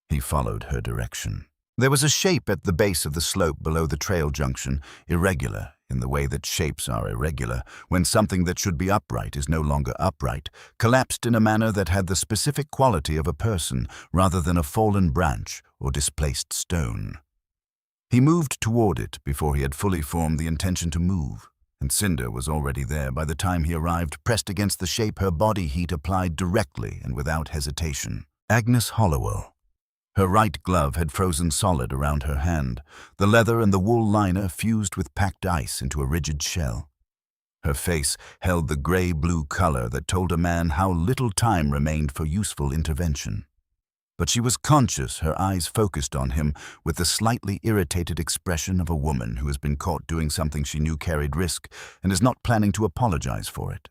A: He followed her direction. There was a shape at the base of the slope below the trail junction, irregular in the way that shapes are irregular when something that should be upright is no longer upright, collapsed in a manner that had the specific quality of a person rather than a fallen branch or displaced stone. He moved toward it before he had fully formed the intention to move, and Cinder was already there by the time he arrived, pressed against the shape her body heat applied directly and without hesitation. Agnes Hollowell. Her right glove had frozen solid around her hand, the leather and the wool liner fused with packed ice into a rigid shell. Her face held the gray-blue color that told a man how little time remained for useful intervention. But she was conscious, her eyes focused on him with the slightly irritated expression of a woman who has been caught doing something she knew carried risk and is not planning to apologize for it.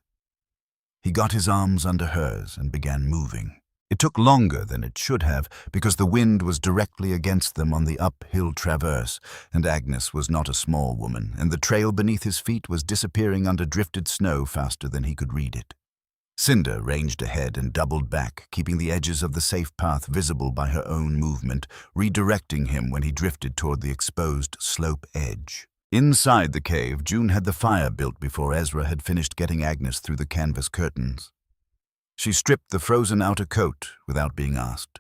A: He got his arms under hers and began moving. It took longer than it should have because the wind was directly against them on the uphill traverse, and Agnes was not a small woman, and the trail beneath his feet was disappearing under drifted snow faster than he could read it. Cinder ranged ahead and doubled back, keeping the edges of the safe path visible by her own movement, redirecting him when he drifted toward the exposed slope edge. Inside the cave, June had the fire built before Ezra had finished getting Agnes through the canvas curtains. She stripped the frozen outer coat without being asked,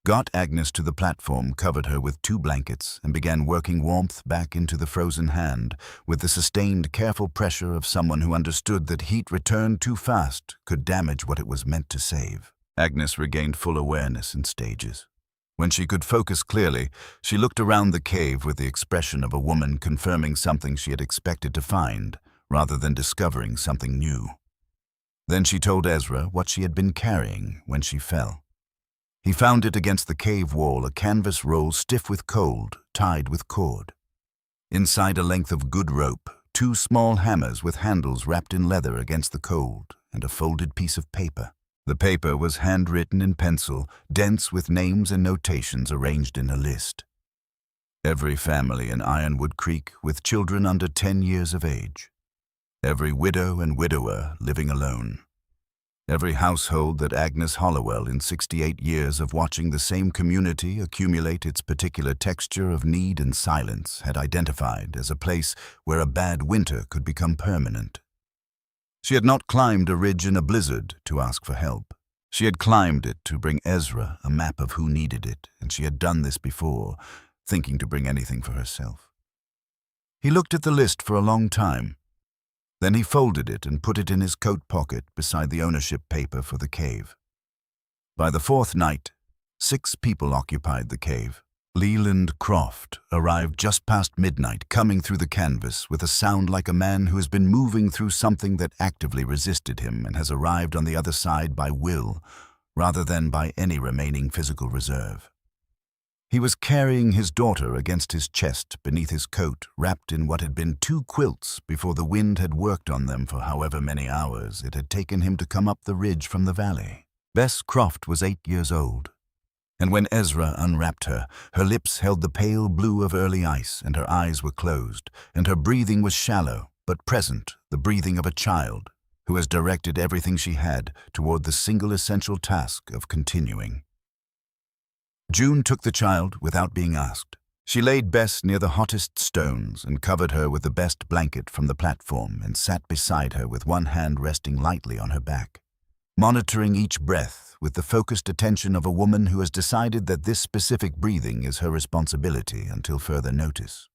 A: got Agnes to the platform, covered her with 2 blankets, and began working warmth back into the frozen hand with the sustained, careful pressure of someone who understood that heat returned too fast could damage what it was meant to save. Agnes regained full awareness in stages. When she could focus clearly, she looked around the cave with the expression of a woman confirming something she had expected to find, rather than discovering something new. Then she told Ezra what she had been carrying when she fell. He found it against the cave wall, a canvas roll stiff with cold, tied with cord. Inside a length of good rope, 2 small hammers with handles wrapped in leather against the cold, and a folded piece of paper. The paper was handwritten in pencil, dense with names and notations arranged in a list. Every family in Ironwood Creek with children under 10 years of age. Every widow and widower living alone. Every household that Agnes Hollowell, in 68 years of watching the same community accumulate its particular texture of need and silence, had identified as a place where a bad winter could become permanent. She had not climbed a ridge in a blizzard to ask for help. She had climbed it to bring Ezra a map of who needed it, and she had done this before, thinking to bring anything for herself. He looked at the list for a long time. Then he folded it and put it in his coat pocket beside the ownership paper for the cave. By the fourth night, 6 people occupied the cave. Leland Croft arrived just past midnight, coming through the canvas with a sound like a man who has been moving through something that actively resisted him and has arrived on the other side by will, rather than by any remaining physical reserve. He was carrying his daughter against his chest beneath his coat, wrapped in what had been 2 quilts before the wind had worked on them for however many hours it had taken him to come up the ridge from the valley. Bess Croft was 8 years old, and when Ezra unwrapped her, her lips held the pale blue of early ice, and her eyes were closed, and her breathing was shallow, but present, the breathing of a child who has directed everything she had toward the single essential task of continuing. June took the child without being asked. She laid Bess near the hottest stones and covered her with the best blanket from the platform and sat beside her with one hand resting lightly on her back, monitoring each breath with the focused attention of a woman who has decided that this specific breathing is her responsibility until further notice.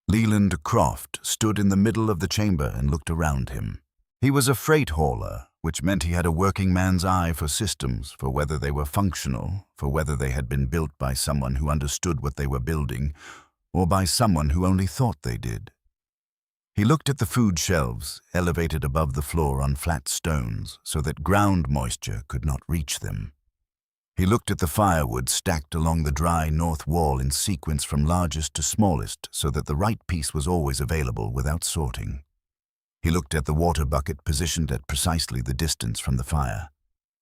A: Leland Croft stood in the middle of the chamber and looked around him. He was a freight hauler, which meant he had a working man's eye for systems, for whether they were functional, for whether they had been built by someone who understood what they were building, or by someone who only thought they did. He looked at the food shelves, elevated above the floor on flat stones so that ground moisture could not reach them. He looked at the firewood stacked along the dry north wall in sequence from largest to smallest so that the right piece was always available without sorting. He looked at the water bucket positioned at precisely the distance from the fire,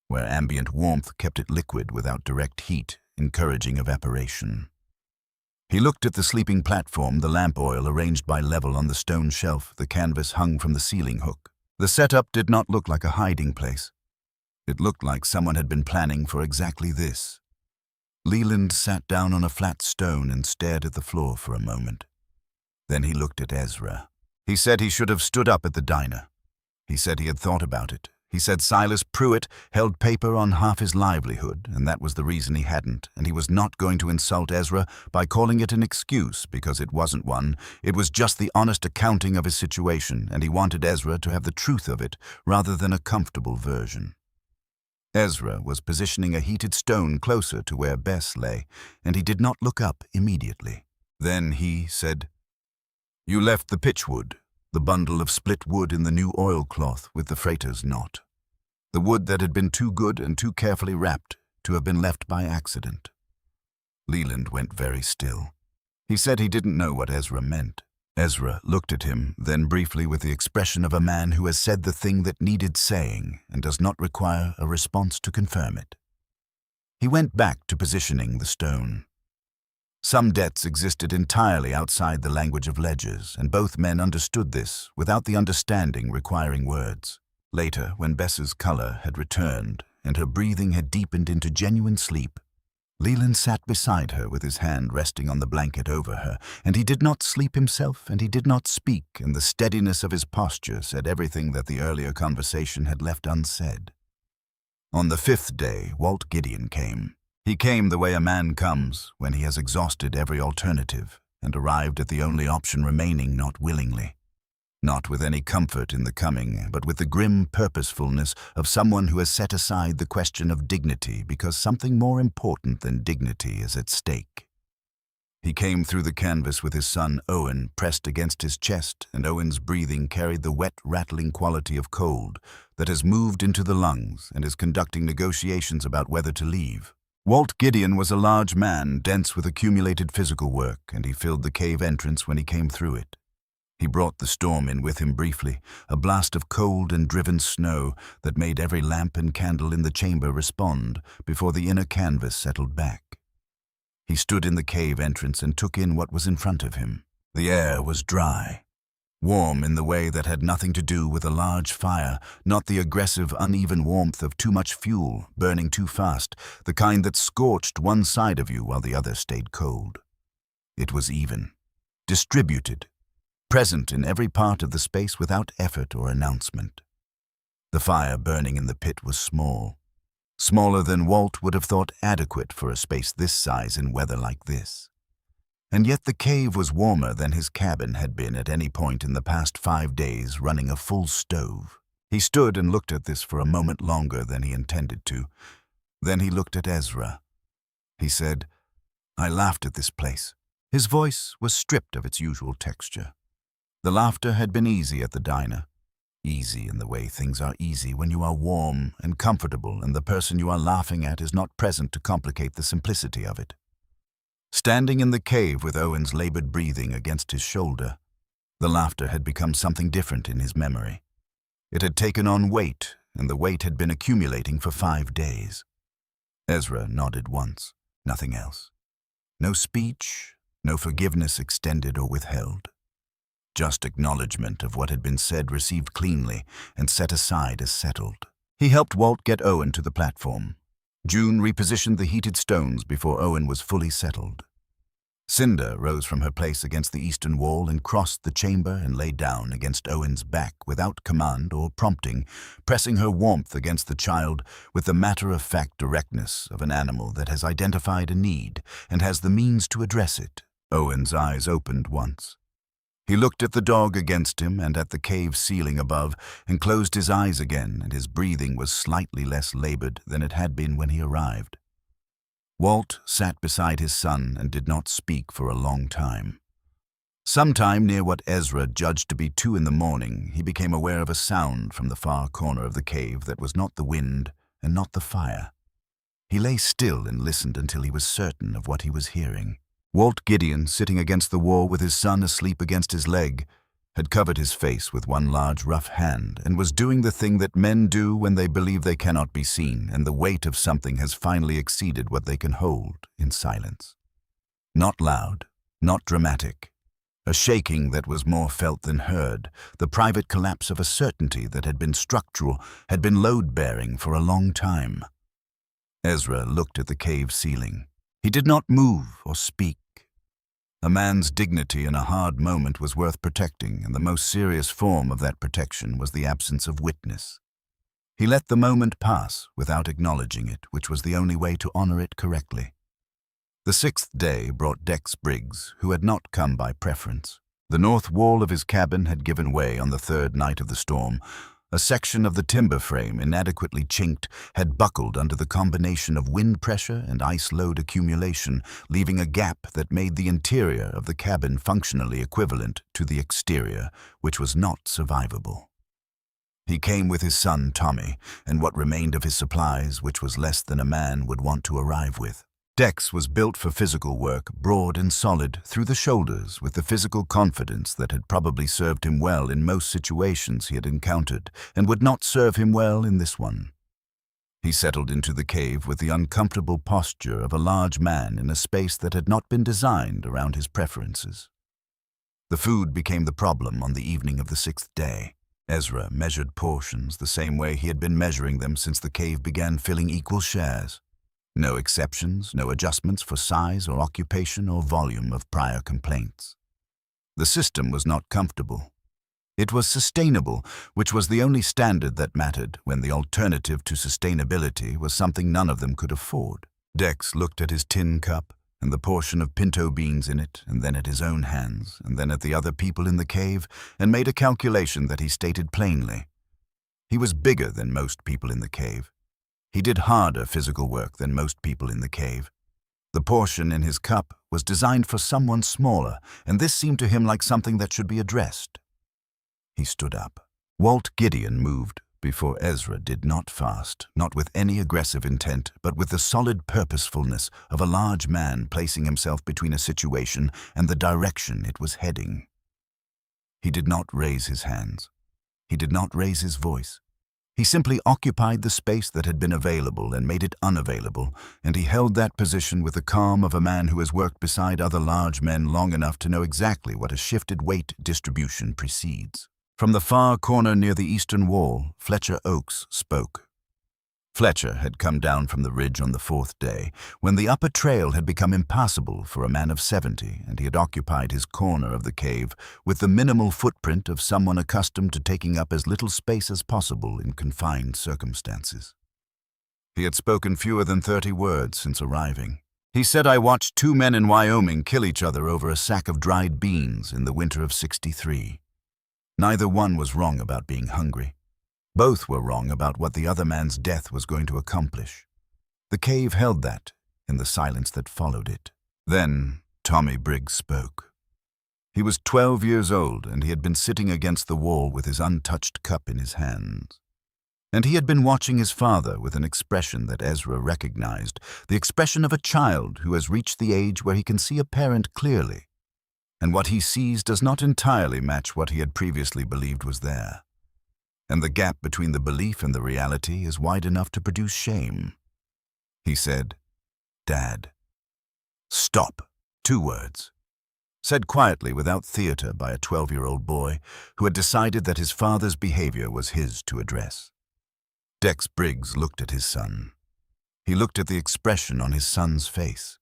A: where ambient warmth kept it liquid without direct heat, encouraging evaporation. He looked at the sleeping platform, the lamp oil arranged by level on the stone shelf, the canvas hung from the ceiling hook. The setup did not look like a hiding place. It looked like someone had been planning for exactly this. Leland sat down on a flat stone and stared at the floor for a moment. Then he looked at Ezra. He said he should have stood up at the diner. He said he had thought about it. He said Silas Pruitt held paper on half his livelihood, and that was the reason he hadn't, and he was not going to insult Ezra by calling it an excuse, because it wasn't one. It was just the honest accounting of his situation, and he wanted Ezra to have the truth of it, rather than a comfortable version. Ezra was positioning a heated stone closer to where Bess lay, and he did not look up immediately. Then he said, "You left the pitchwood, the bundle of split wood in the new oilcloth with the freighter's knot. The wood that had been too good and too carefully wrapped to have been left by accident." Leland went very still. He said he didn't know what Ezra meant. Ezra looked at him, then briefly with the expression of a man who has said the thing that needed saying and does not require a response to confirm it. He went back to positioning the stone. Some debts existed entirely outside the language of ledgers, and both men understood this without the understanding requiring words. Later, when Bess's color had returned and her breathing had deepened into genuine sleep, Leland sat beside her with his hand resting on the blanket over her, and he did not sleep himself and he did not speak, and the steadiness of his posture said everything that the earlier conversation had left unsaid. On the 5th day, Walt Gideon came. He came the way a man comes when he has exhausted every alternative and arrived at the only option remaining not willingly. Not with any comfort in the coming, but with the grim purposefulness of someone who has set aside the question of dignity because something more important than dignity is at stake. He came through the canvas with his son Owen pressed against his chest, and Owen's breathing carried the wet, rattling quality of cold that has moved into the lungs and is conducting negotiations about whether to leave. Walt Gideon was a large man, dense with accumulated physical work, and he filled the cave entrance when he came through it. He brought the storm in with him briefly, a blast of cold and driven snow that made every lamp and candle in the chamber respond before the inner canvas settled back. He stood in the cave entrance and took in what was in front of him. The air was dry, warm in the way that had nothing to do with a large fire, not the aggressive, uneven warmth of too much fuel, burning too fast, the kind that scorched one side of you while the other stayed cold. It was even, distributed, present in every part of the space without effort or announcement. The fire burning in the pit was small, smaller than Walt would have thought adequate for a space this size in weather like this. And yet the cave was warmer than his cabin had been at any point in the past 5 days, running a full stove. He stood and looked at this for a moment longer than he intended to. Then he looked at Ezra. He said, "I laughed at this place." His voice was stripped of its usual texture. The laughter had been easy at the diner. Easy in the way things are easy when you are warm and comfortable and the person you are laughing at is not present to complicate the simplicity of it. Standing in the cave with Owen's labored breathing against his shoulder, the laughter had become something different in his memory. It had taken on weight, and the weight had been accumulating for 5 days. Ezra nodded once, nothing else. No speech, no forgiveness extended or withheld. Just acknowledgement of what had been said received cleanly and set aside as settled. He helped Walt get Owen to the platform. June repositioned the heated stones before Owen was fully settled. Cinder rose from her place against the eastern wall and crossed the chamber and lay down against Owen's back without command or prompting, pressing her warmth against the child with the matter-of-fact directness of an animal that has identified a need and has the means to address it. Owen's eyes opened once. He looked at the dog against him and at the cave ceiling above and closed his eyes again, and his breathing was slightly less labored than it had been when he arrived. Walt sat beside his son and did not speak for a long time. Sometime near what Ezra judged to be 2 in the morning, he became aware of a sound from the far corner of the cave that was not the wind and not the fire. He lay still and listened until he was certain of what he was hearing. Walt Gideon, sitting against the wall with his son asleep against his leg, had covered his face with one large rough hand and was doing the thing that men do when they believe they cannot be seen and the weight of something has finally exceeded what they can hold in silence. Not loud, not dramatic. A shaking that was more felt than heard, the private collapse of a certainty that had been structural, had been load-bearing for a long time. Ezra looked at the cave ceiling. He did not move or speak. A man's dignity in a hard moment was worth protecting, and the most serious form of that protection was the absence of witness. He let the moment pass without acknowledging it, which was the only way to honor it correctly. The 6th day brought Dex Briggs, who had not come by preference. The north wall of his cabin had given way on the 3rd night of the storm. A section of the timber frame, inadequately chinked, had buckled under the combination of wind pressure and ice load accumulation, leaving a gap that made the interior of the cabin functionally equivalent to the exterior, which was not survivable. He came with his son, Tommy, and what remained of his supplies, which was less than a man would want to arrive with. Dex was built for physical work, broad and solid, through the shoulders, with the physical confidence that had probably served him well in most situations he had encountered, and would not serve him well in this one. He settled into the cave with the uncomfortable posture of a large man in a space that had not been designed around his preferences. The food became the problem on the evening of the 6th day. Ezra measured portions the same way he had been measuring them since the cave began filling equal shares. No exceptions, no adjustments for size or occupation or volume of prior complaints. The system was not comfortable. It was sustainable, which was the only standard that mattered when the alternative to sustainability was something none of them could afford. Dex looked at his tin cup and the portion of pinto beans in it, and then at his own hands, and then at the other people in the cave, and made a calculation that he stated plainly. He was bigger than most people in the cave. He did harder physical work than most people in the cave. The portion in his cup was designed for someone smaller, and this seemed to him like something that should be addressed. He stood up. Walt Gideon moved before Ezra did not fast, not with any aggressive intent, but with the solid purposefulness of a large man placing himself between a situation and the direction it was heading. He did not raise his hands. He did not raise his voice. He simply occupied the space that had been available and made it unavailable, and he held that position with the calm of a man who has worked beside other large men long enough to know exactly what a shifted weight distribution precedes. From the far corner near the eastern wall, Fletcher Oakes spoke. Fletcher had come down from the ridge on the 4th day, when the upper trail had become impassable for a man of 70, and he had occupied his corner of the cave with the minimal footprint of someone accustomed to taking up as little space as possible in confined circumstances. He had spoken fewer than 30 words since arriving. He said, "I watched two men in Wyoming kill each other over a sack of dried beans in the winter of '63. Neither one was wrong about being hungry. Both were wrong about what the other man's death was going to accomplish." The cave held that in the silence that followed it. Then Tommy Briggs spoke. He was 12 years old, and he had been sitting against the wall with his untouched cup in his hands. And he had been watching his father with an expression that Ezra recognized, the expression of a child who has reached the age where he can see a parent clearly, and what he sees does not entirely match what he had previously believed was there. And the gap between the belief and the reality is wide enough to produce shame. He said, "Dad." "Stop." 2 words. Said quietly without theater by a 12-year-old boy who had decided that his father's behavior was his to address. Dex Briggs looked at his son. He looked at the expression on his son's face.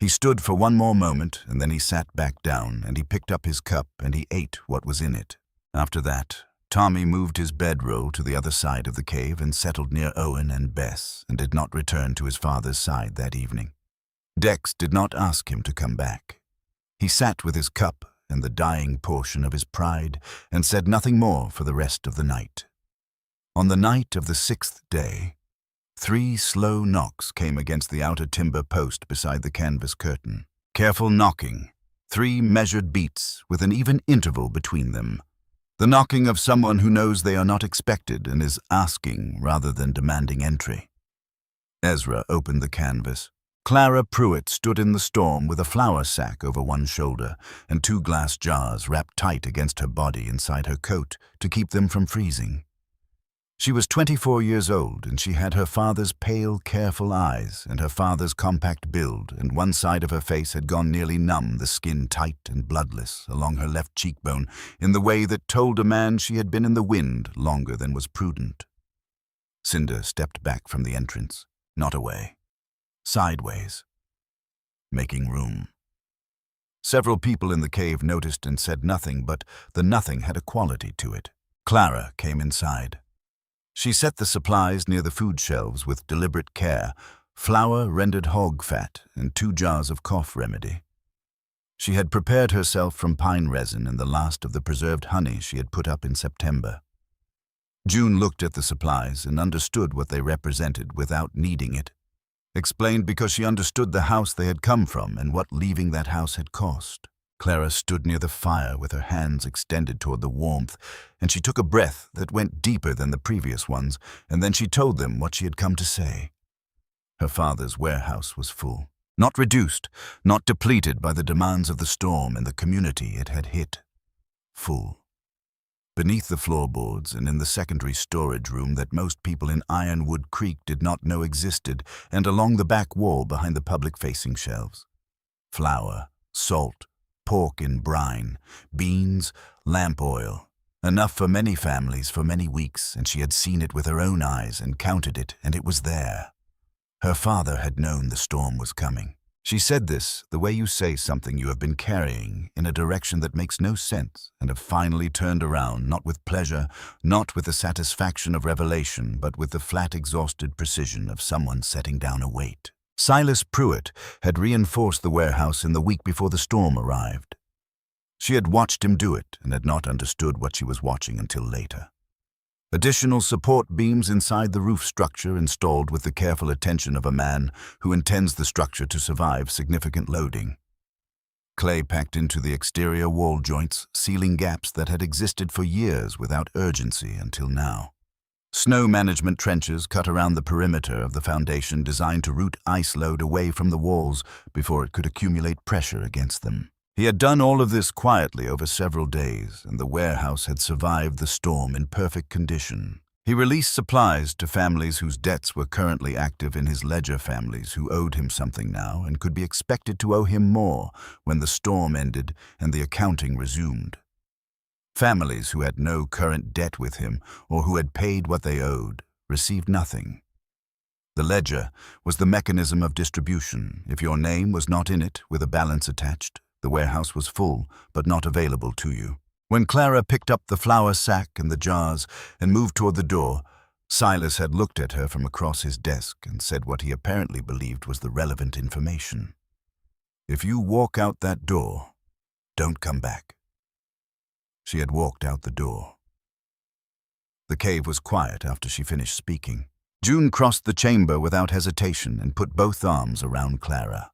A: He stood for one more moment, and then he sat back down, and he picked up his cup, and he ate what was in it. After that, Tommy moved his bedroll to the other side of the cave and settled near Owen and Bess, and did not return to his father's side that evening. Dex did not ask him to come back. He sat with his cup and the dying portion of his pride, and said nothing more for the rest of the night. On the night of the 6th day, 3 slow knocks came against the outer timber post beside the canvas curtain. Careful knocking, 3 measured beats with an even interval between them. The knocking of someone who knows they are not expected and is asking rather than demanding entry. Ezra opened the canvas. Clara Pruitt stood in the storm with a flour sack over one shoulder and 2 glass jars wrapped tight against her body inside her coat to keep them from freezing. She was 24 years old, and she had her father's pale, careful eyes and her father's compact build, and one side of her face had gone nearly numb, the skin tight and bloodless along her left cheekbone in the way that told a man she had been in the wind longer than was prudent. Cinder stepped back from the entrance, not away, sideways, making room. Several people in the cave noticed and said nothing, but the nothing had a quality to it. Clara came inside. She set the supplies near the food shelves with deliberate care, flour, rendered hog fat, and 2 jars of cough remedy. She had prepared herself from pine resin and the last of the preserved honey she had put up in September. June looked at the supplies and understood what they represented without needing it. Explained because she understood the house they had come from and what leaving that house had cost. Clara stood near the fire with her hands extended toward the warmth, and she took a breath that went deeper than the previous ones, and then she told them what she had come to say. Her father's warehouse was full. Not reduced, not depleted by the demands of the storm and the community it had hit. Full. Beneath the floorboards and in the secondary storage room that most people in Ironwood Creek did not know existed, and along the back wall behind the public-facing shelves. Flour, salt, pork in brine, beans, lamp oil. Enough for many families for many weeks, and she had seen it with her own eyes and counted it, and it was there. Her father had known the storm was coming. She said this the way you say something you have been carrying in a direction that makes no sense and have finally turned around, not with pleasure, not with the satisfaction of revelation, but with the flat, exhausted precision of someone setting down a weight. Silas Pruitt had reinforced the warehouse in the week before the storm arrived. She had watched him do it and had not understood what she was watching until later. Additional support beams inside the roof structure installed with the careful attention of a man who intends the structure to survive significant loading. Clay packed into the exterior wall joints, sealing gaps that had existed for years without urgency until now. Snow management trenches cut around the perimeter of the foundation designed to root ice load away from the walls before it could accumulate pressure against them. He had done all of this quietly over several days, and the warehouse had survived the storm in perfect condition. He released supplies to families whose debts were currently active in his ledger, families who owed him something now and could be expected to owe him more when the storm ended and the accounting resumed. Families who had no current debt with him or who had paid what they owed received nothing. The ledger was the mechanism of distribution. If your name was not in it with a balance attached, the warehouse was full but not available to you. When Clara picked up the flour sack and the jars and moved toward the door, Silas had looked at her from across his desk and said what he apparently believed was the relevant information. "If you walk out that door, don't come back." She had walked out the door. The cave was quiet after she finished speaking. June crossed the chamber without hesitation and put both arms around Clara.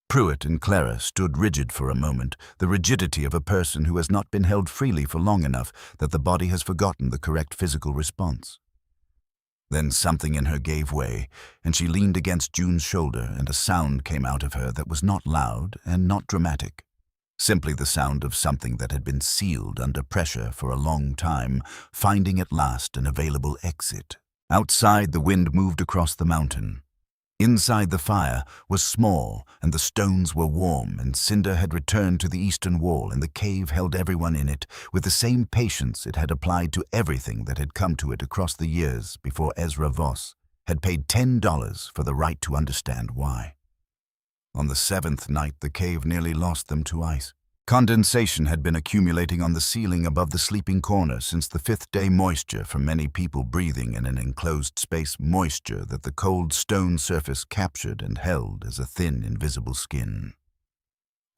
A: Pruitt and Clara stood rigid for a moment, the rigidity of a person who has not been held freely for long enough that the body has forgotten the correct physical response. Then something in her gave way, and she leaned against June's shoulder, and a sound came out of her that was not loud and not dramatic. Simply the sound of something that had been sealed under pressure for a long time, finding at last an available exit. Outside, the wind moved across the mountain. Inside, the fire was small, and the stones were warm, and cinder had returned to the eastern wall, and the cave held everyone in it with the same patience it had applied to everything that had come to it across the years before Ezra Voss had paid $10 for the right to understand why. On the 7th night, the cave nearly lost them to ice. Condensation had been accumulating on the ceiling above the sleeping corner since the 5th day, moisture from many people breathing in an enclosed space, moisture that the cold stone surface captured and held as a thin, invisible skin.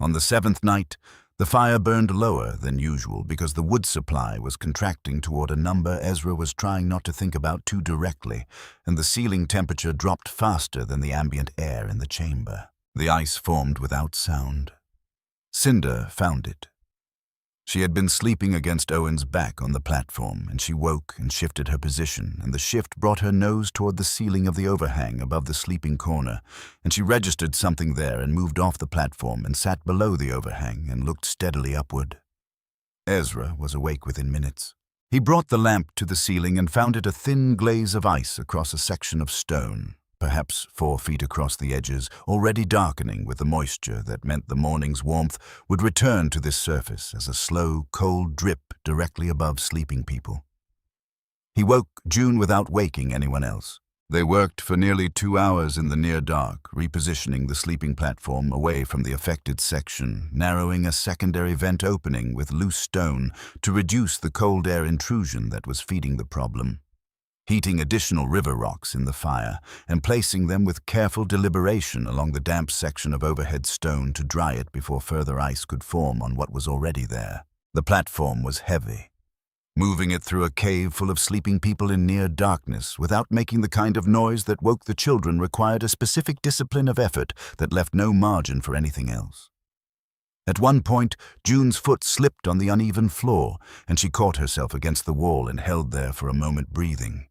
A: On the 7th night, the fire burned lower than usual because the wood supply was contracting toward a number Ezra was trying not to think about too directly, and the ceiling temperature dropped faster than the ambient air in the chamber. The ice formed without sound. Cinder found it. She had been sleeping against Owen's back on the platform, and she woke and shifted her position, and the shift brought her nose toward the ceiling of the overhang above the sleeping corner, and she registered something there and moved off the platform and sat below the overhang and looked steadily upward. Ezra was awake within minutes. He brought the lamp to the ceiling and found it a thin glaze of ice across a section of stone, perhaps 4 feet across the edges, already darkening with the moisture that meant the morning's warmth would return to this surface as a slow, cold drip directly above sleeping people. He woke June without waking anyone else. They worked for nearly 2 hours in the near dark, repositioning the sleeping platform away from the affected section, narrowing a secondary vent opening with loose stone to reduce the cold air intrusion that was feeding the problem, heating additional river rocks in the fire, and placing them with careful deliberation along the damp section of overhead stone to dry it before further ice could form on what was already there. The platform was heavy. Moving it through a cave full of sleeping people in near darkness without making the kind of noise that woke the children required a specific discipline of effort that left no margin for anything else. At one point, June's foot slipped on the uneven floor, and she caught herself against the wall and held there for a moment, breathing.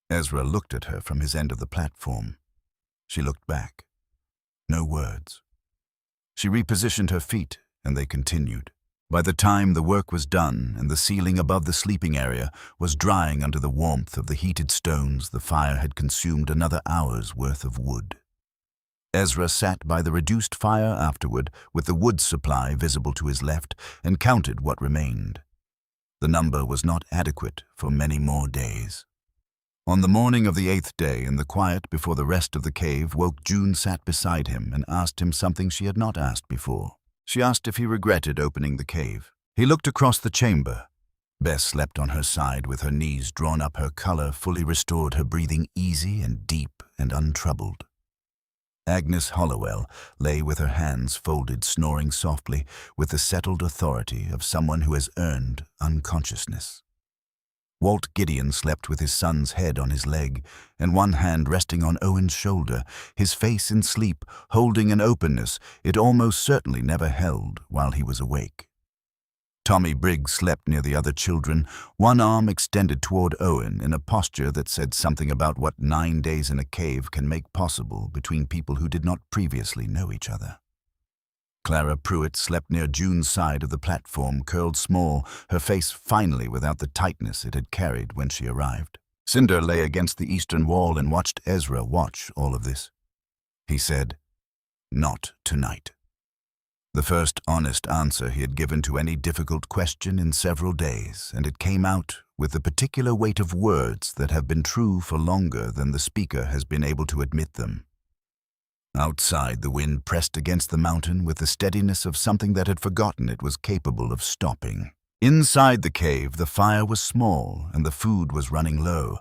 A: Ezra looked at her from his end of the platform. She looked back. No words. She repositioned her feet, and they continued. By the time the work was done and the ceiling above the sleeping area was drying under the warmth of the heated stones, the fire had consumed another hour's worth of wood. Ezra sat by the reduced fire afterward with the wood supply visible to his left and counted what remained. The number was not adequate for many more days. On the morning of the 8th day, in the quiet before the rest of the cave woke, June sat beside him and asked him something she had not asked before. She asked if he regretted opening the cave. He looked across the chamber. Bess slept on her side with her knees drawn up, her color fully restored, her breathing easy and deep and untroubled. Agnes Hollowell lay with her hands folded, snoring softly with the settled authority of someone who has earned unconsciousness. Walt Gideon slept with his son's head on his leg and one hand resting on Owen's shoulder, his face in sleep, holding an openness it almost certainly never held while he was awake. Tommy Briggs slept near the other children, one arm extended toward Owen in a posture that said something about what 9 days in a cave can make possible between people who did not previously know each other. Clara Pruitt slept near June's side of the platform, curled small, her face finally without the tightness it had carried when she arrived. Cinder lay against the eastern wall and watched Ezra watch all of this. He said, "Not tonight." The first honest answer he had given to any difficult question in several days, and it came out with the particular weight of words that have been true for longer than the speaker has been able to admit them. Outside, the wind pressed against the mountain with the steadiness of something that had forgotten it was capable of stopping. Inside the cave, the fire was small, and the food was running low,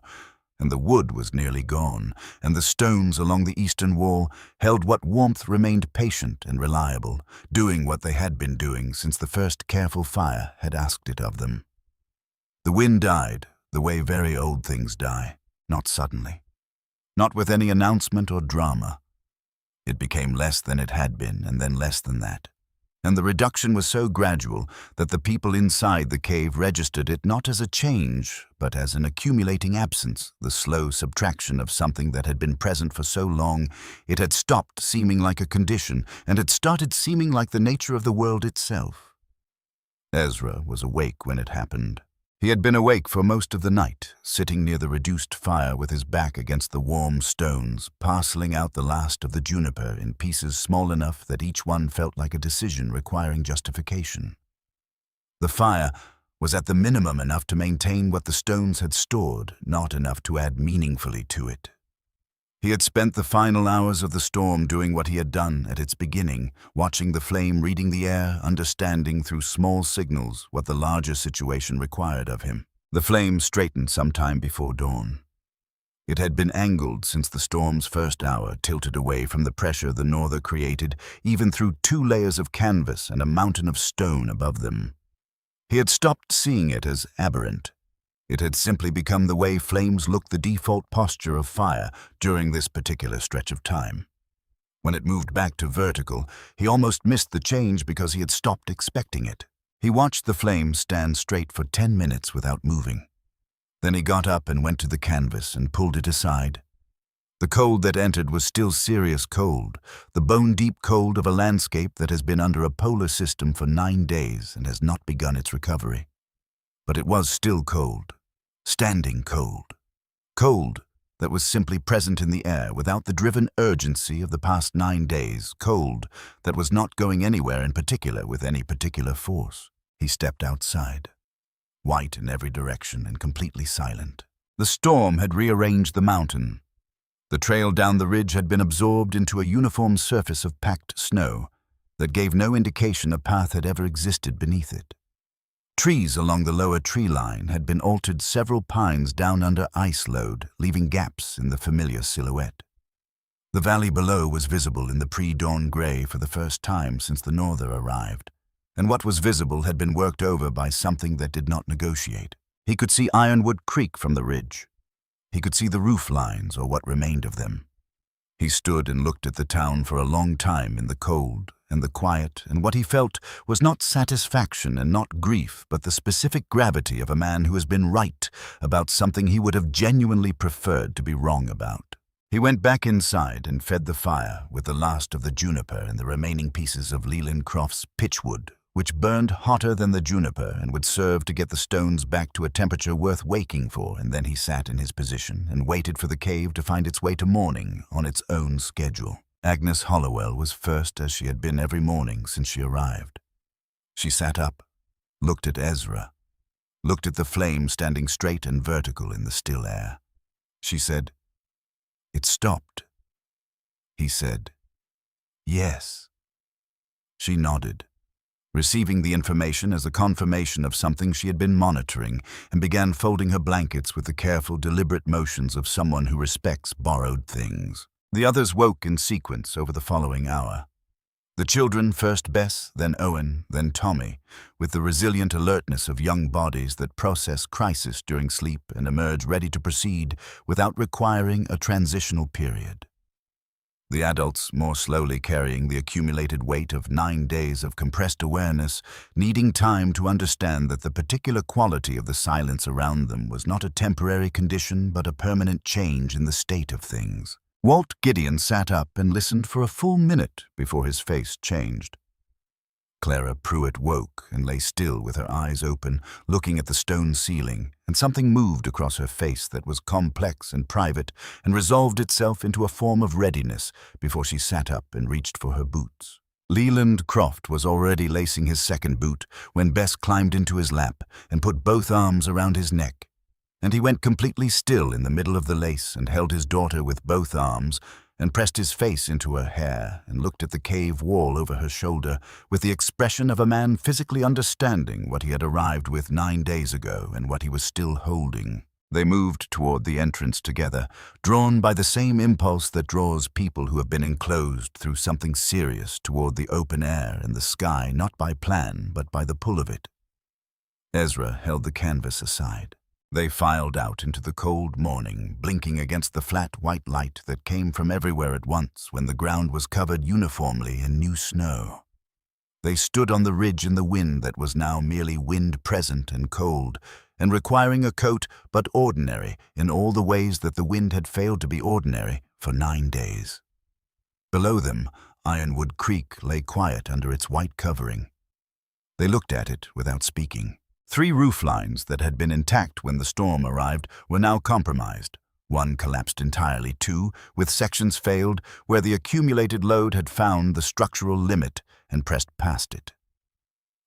A: and the wood was nearly gone, and the stones along the eastern wall held what warmth remained patient and reliable, doing what they had been doing since the first careful fire had asked it of them. The wind died, the way very old things die, not suddenly, not with any announcement or drama. It became less than it had been, and then less than that. And the reduction was so gradual that the people inside the cave registered it not as a change, but as an accumulating absence, the slow subtraction of something that had been present for so long it had stopped seeming like a condition and had started seeming like the nature of the world itself. Ezra was awake when it happened. He had been awake for most of the night, sitting near the reduced fire with his back against the warm stones, parceling out the last of the juniper in pieces small enough that each one felt like a decision requiring justification. The fire was at the minimum enough to maintain what the stones had stored, not enough to add meaningfully to it. He had spent the final hours of the storm doing what he had done at its beginning, watching the flame reading the air, understanding through small signals what the larger situation required of him. The flame straightened some time before dawn. It had been angled since the storm's first hour, tilted away from the pressure the norther created, even through 2 layers of canvas and a mountain of stone above them. He had stopped seeing it as aberrant. It had simply become the way flames looked, the default posture of fire during this particular stretch of time. When it moved back to vertical, he almost missed the change because he had stopped expecting it. He watched the flame stand straight for 10 minutes without moving. Then he got up and went to the canvas and pulled it aside. The cold that entered was still serious cold, the bone-deep cold of a landscape that has been under a polar system for 9 days and has not begun its recovery. But it was still cold, standing cold. Cold that was simply present in the air without the driven urgency of the past 9 days. Cold that was not going anywhere in particular with any particular force. He stepped outside, white in every direction and completely silent. The storm had rearranged the mountain. The trail down the ridge had been absorbed into a uniform surface of packed snow that gave no indication a path had ever existed beneath it. Trees along the lower tree line had been altered, several pines down under ice load, leaving gaps in the familiar silhouette. The valley below was visible in the pre-dawn gray for the first time since the norther arrived, and what was visible had been worked over by something that did not negotiate. He could see Ironwood Creek from the ridge. He could see the roof lines, or what remained of them. He stood and looked at the town for a long time in the cold and the quiet, and what he felt was not satisfaction and not grief, but the specific gravity of a man who has been right about something he would have genuinely preferred to be wrong about. He went back inside and fed the fire with the last of the juniper and the remaining pieces of Leland Croft's pitchwood, which burned hotter than the juniper and would serve to get the stones back to a temperature worth waking for, and then he sat in his position and waited for the cave to find its way to morning on its own schedule. Agnes Hollowell was first, as she had been every morning since she arrived. She sat up, looked at Ezra, looked at the flame standing straight and vertical in the still air. She said, "It stopped." He said, "Yes." She nodded, receiving the information as a confirmation of something she had been monitoring, and began folding her blankets with the careful, deliberate motions of someone who respects borrowed things. The others woke in sequence over the following hour. The children, first Bess, then Owen, then Tommy, with the resilient alertness of young bodies that process crisis during sleep and emerge ready to proceed without requiring a transitional period. The adults, more slowly carrying the accumulated weight of 9 days of compressed awareness, needing time to understand that the particular quality of the silence around them was not a temporary condition but a permanent change in the state of things. Walt Gideon sat up and listened for a full minute before his face changed. Clara Pruitt woke and lay still with her eyes open, looking at the stone ceiling, and something moved across her face that was complex and private and resolved itself into a form of readiness before she sat up and reached for her boots. Leland Croft was already lacing his second boot when Bess climbed into his lap and put both arms around his neck, and he went completely still in the middle of the lace and held his daughter with both arms and pressed his face into her hair and looked at the cave wall over her shoulder with the expression of a man physically understanding what he had arrived with 9 days ago and what he was still holding. They moved toward the entrance together, drawn by the same impulse that draws people who have been enclosed through something serious toward the open air and the sky, not by plan, but by the pull of it. Ezra held the canvas aside. They filed out into the cold morning, blinking against the flat white light that came from everywhere at once when the ground was covered uniformly in new snow. They stood on the ridge in the wind that was now merely wind-present and cold, and requiring a coat but ordinary in all the ways that the wind had failed to be ordinary for 9 days. Below them, Ironwood Creek lay quiet under its white covering. They looked at it without speaking. 3 roof lines that had been intact when the storm arrived were now compromised. 1 collapsed entirely. 2, with sections failed, where the accumulated load had found the structural limit and pressed past it.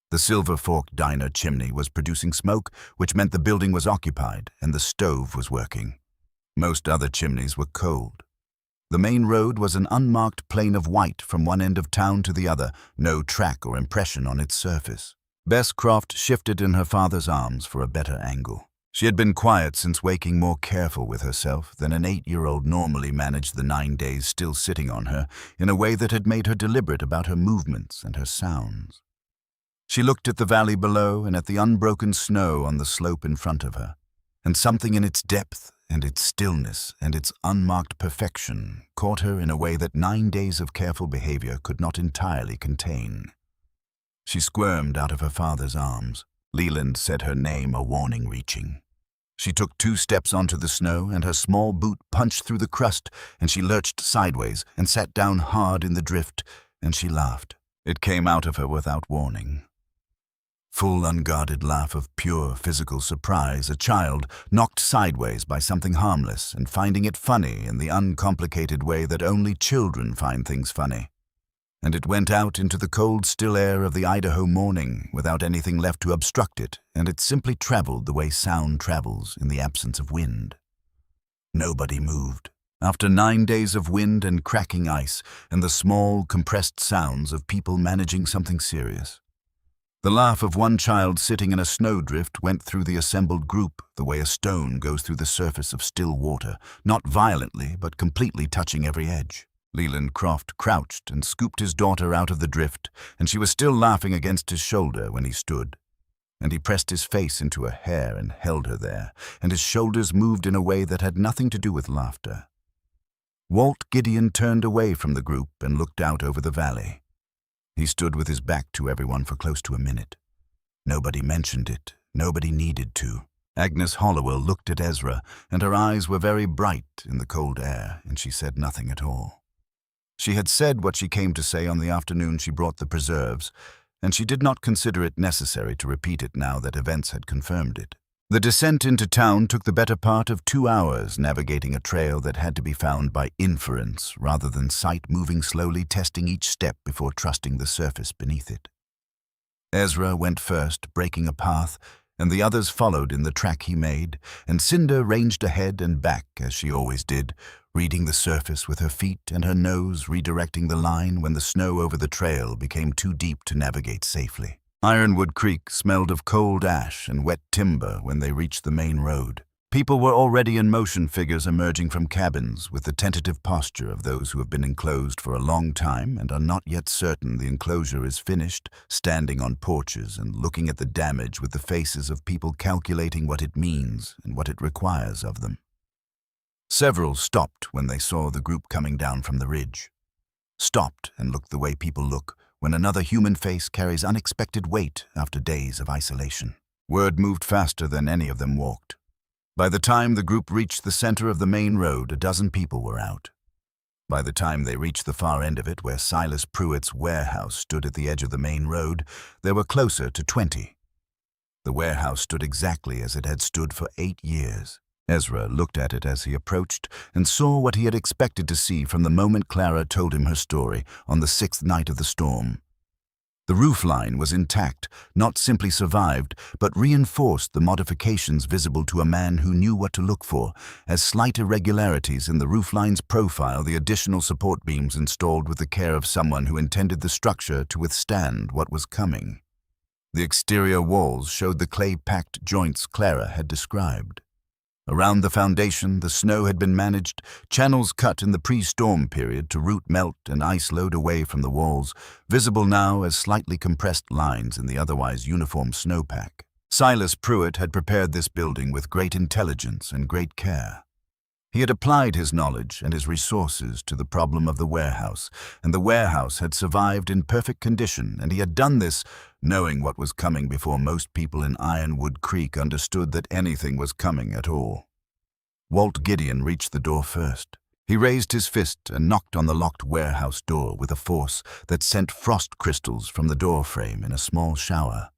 A: The Silver Fork diner chimney was producing smoke, which meant the building was occupied and the stove was working. Most other chimneys were cold. The main road was an unmarked plain of white from one end of town to the other, no track or impression on its surface. Bess Croft shifted in her father's arms for a better angle. She had been quiet since waking, more careful with herself than an 8-year-old normally managed the 9 days still sitting on her, in a way that had made her deliberate about her movements and her sounds. She looked at the valley below and at the unbroken snow on the slope in front of her, and something in its depth and its stillness and its unmarked perfection caught her in a way that 9 days of careful behavior could not entirely contain. She squirmed out of her father's arms. Leland said her name, a warning reaching. She took 2 steps onto the snow, and her small boot punched through the crust, and she lurched sideways and sat down hard in the drift, and she laughed. It came out of her without warning. Full, unguarded laugh of pure physical surprise, a child knocked sideways by something harmless and finding it funny in the uncomplicated way that only children find things funny. And it went out into the cold, still air of the Idaho morning without anything left to obstruct it, and it simply traveled the way sound travels in the absence of wind. Nobody moved. After 9 days of wind and cracking ice and the small, compressed sounds of people managing something serious. The laugh of one child sitting in a snowdrift went through the assembled group the way a stone goes through the surface of still water, not violently but completely touching every edge. Leland Croft crouched and scooped his daughter out of the drift, and she was still laughing against his shoulder when he stood. And he pressed his face into her hair and held her there, and his shoulders moved in a way that had nothing to do with laughter. Walt Gideon turned away from the group and looked out over the valley. He stood with his back to everyone for close to a minute. Nobody mentioned it. Nobody needed to. Agnes Hollowell looked at Ezra, and her eyes were very bright in the cold air, and she said nothing at all. She had said what she came to say on the afternoon she brought the preserves, and she did not consider it necessary to repeat it now that events had confirmed it. The descent into town took the better part of 2 hours, navigating a trail that had to be found by inference rather than sight, moving slowly, testing each step before trusting the surface beneath it. Ezra went first, breaking a path, and the others followed in the track he made, and Cinder ranged ahead and back as she always did, reading the surface with her feet and her nose redirecting the line when the snow over the trail became too deep to navigate safely. Ironwood Creek smelled of cold ash and wet timber when they reached the main road. People were already in motion, figures emerging from cabins with the tentative posture of those who have been enclosed for a long time and are not yet certain the enclosure is finished, standing on porches and looking at the damage with the faces of people calculating what it means and what it requires of them. Several stopped when they saw the group coming down from the ridge. Stopped and looked the way people look when another human face carries unexpected weight after days of isolation. Word moved faster than any of them walked. By the time the group reached the center of the main road, a dozen people were out. By the time they reached the far end of it, where Silas Pruitt's warehouse stood at the edge of the main road, there were closer to 20. The warehouse stood exactly as it had stood for 8 years. Ezra looked at it as he approached and saw what he had expected to see from the moment Clara told him her story on the 6th night of the storm. The roofline was intact, not simply survived, but reinforced the modifications visible to a man who knew what to look for, as slight irregularities in the roofline's profile, the additional support beams installed with the care of someone who intended the structure to withstand what was coming. The exterior walls showed the clay-packed joints Clara had described. Around the foundation, the snow had been managed, channels cut in the pre-storm period to root melt and ice load away from the walls, visible now as slightly compressed lines in the otherwise uniform snowpack. Silas Pruitt had prepared this building with great intelligence and great care. He had applied his knowledge and his resources to the problem of the warehouse, and the warehouse had survived in perfect condition, and he had done this knowing what was coming before most people in Ironwood Creek understood that anything was coming at all. Walt Gideon reached the door first. He raised his fist and knocked on the locked warehouse door with a force that sent frost crystals from the door frame in a small shower,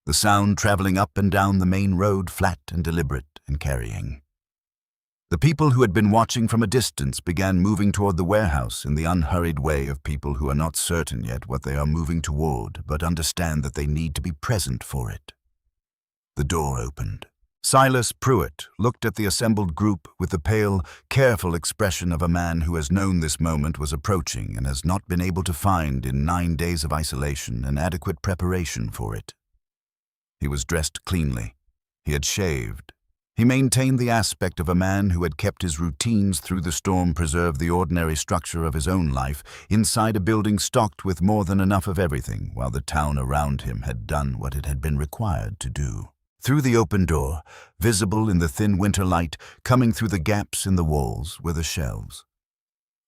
A: the sound traveling up and down the main road, flat and deliberate and carrying. The people who had been watching from a distance began moving toward the warehouse in the unhurried way of people who are not certain yet what they are moving toward, but understand that they need to be present for it. The door opened. Silas Pruitt looked at the assembled group with the pale, careful expression of a man who has known this moment was approaching and has not been able to find in 9 days of isolation an adequate preparation for it. He was dressed cleanly. He had shaved. He maintained the aspect of a man who had kept his routines through the storm, preserved the ordinary structure of his own life inside a building stocked with more than enough of everything, while the town around him had done what it had been required to do. Through the open door, visible in the thin winter light, coming through the gaps in the walls, were the shelves.